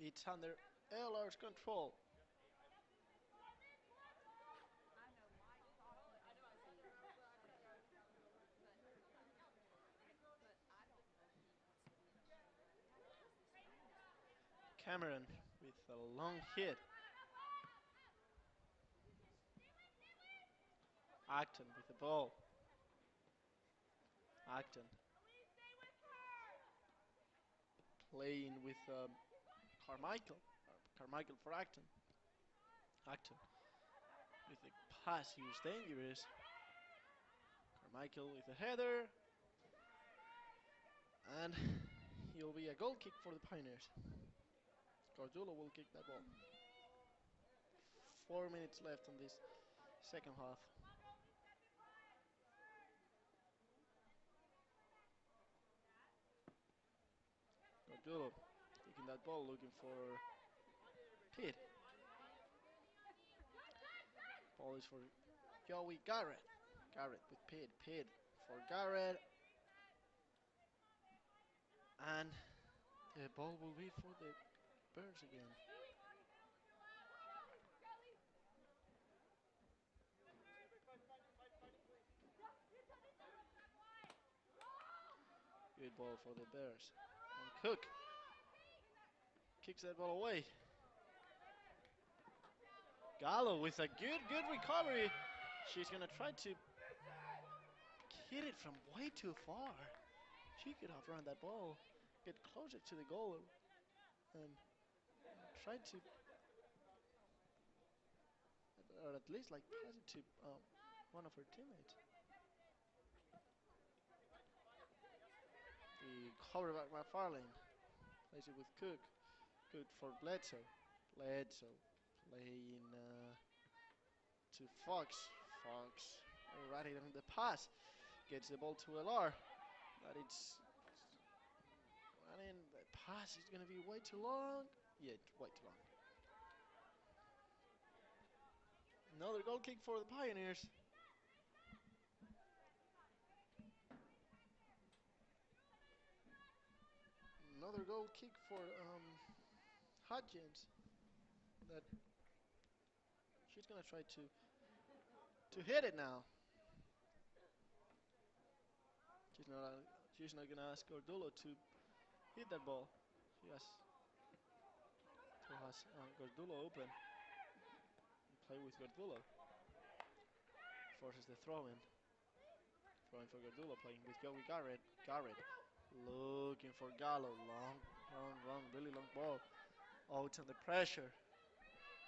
it's under LR's control. Cameron with a long hit. Acton with the ball. Acton playing with Carmichael. Carmichael for Acton. Acton with the pass, he was dangerous. Carmichael with a header. And he'll be a goal kick for the Pioneers. Gordulo will kick that ball. 4 minutes left in this second half. Gordulo taking that ball, looking for Pitt. Ball is for Joey Garrett. Garrett with Pitt. Pitt for Garrett. And the ball will be for the Bears again. Good ball for the Bears. And Cook kicks that ball away. Gallo with a good recovery. She's going to try to hit it from way too far. She could have run that ball, get closer to the goal, and try to, or at least like pass it to one of her teammates. The cover back McFarlane plays it with Cook. Good for Bledsoe. Bledsoe playing to Fox. Fox right on the pass. Gets the ball to LR. But it's running. The pass is going to be way too long. Yeah, way too long. Another goal kick for the Pioneers. Another goal kick for Hutchins. That she's gonna try to hit it now. She's not gonna ask Gordulo to hit that ball. She has who has Gordulo open. Play with Gordulo. Forces the throw in. Throwing for Gordulo, playing with Joey Garrett. Garrett looking for Gallo. Long, really long ball. Out under pressure.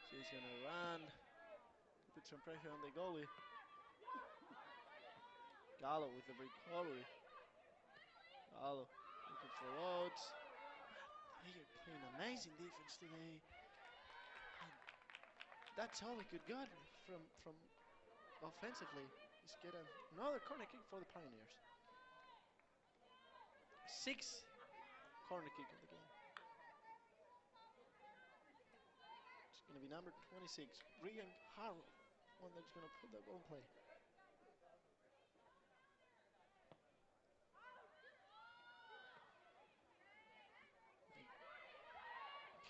She's gonna run. Put some pressure on the goalie. Gallo with the recovery. Gallo looking for Oates. They are playing amazing defense today. And that's all we could get from offensively. Is get another corner kick for the Pioneers. 6th corner kick of the game. It's going to be number 26, Regan Harrell, one that's going to put that ball in play.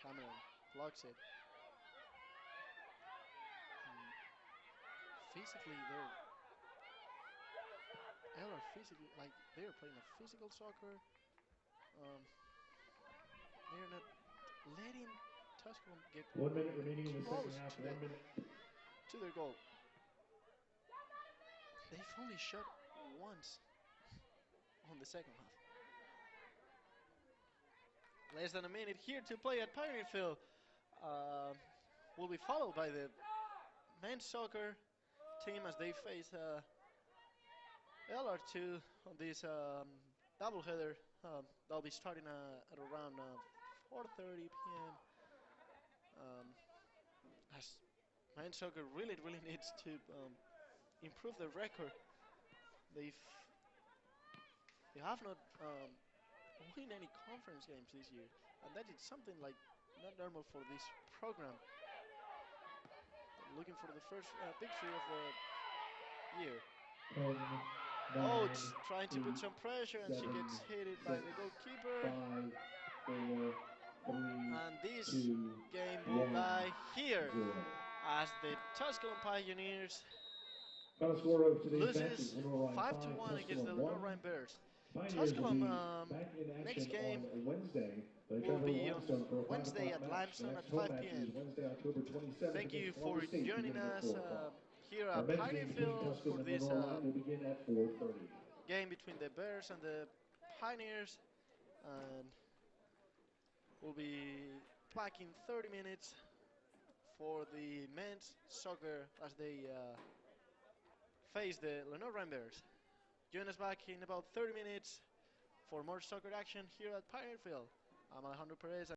Cameron blocks it. Physically, they're playing a physical soccer. They're not letting Tusculum get 1 minute remaining in the second close half. to 1 minute. to their goal. They've only shot once on the second half. Less than a minute here to play at Pioneer Field. Will be followed by the men's soccer team as they face LR2 on this doubleheader. They'll be starting at around 4:30 p.m. As men's soccer really needs to improve their record. They have not win any conference games this year, and that is something like not normal for this program. Looking for the first victory of the year. 10, 9, Oates trying to 8, put some pressure, and 7, she gets hit by the 6, goalkeeper. 5, 4, 3, And this 2, game will 1, die here 0. as the Tusculum Pioneers Final score of today's match loses is Lenoir-Rhyne 5-1 against the Tusculum 1. Lenoir-Rhyne Bears. Pioneers will Tusculum be back in next action game on Wednesday. They will travel be to on Limestone for a 5 Wednesday o'clock at match. Limestone The at next home 5 match p.m. is Wednesday, October 27th Thank you against for Columbus State, joining beginning at us 4 o'clock. here Our at men's Pioneer game between Field Tusculum for and this Lenoir-Rhyne will begin at 4:30. game between the Bears and the Pioneers, and we'll be back in 30 minutes for the men's soccer as they face the Lenoir-Rhyne Bears. Join us back in about 30 minutes for more soccer action here at Pioneer Field. I'm Alejandro Perez.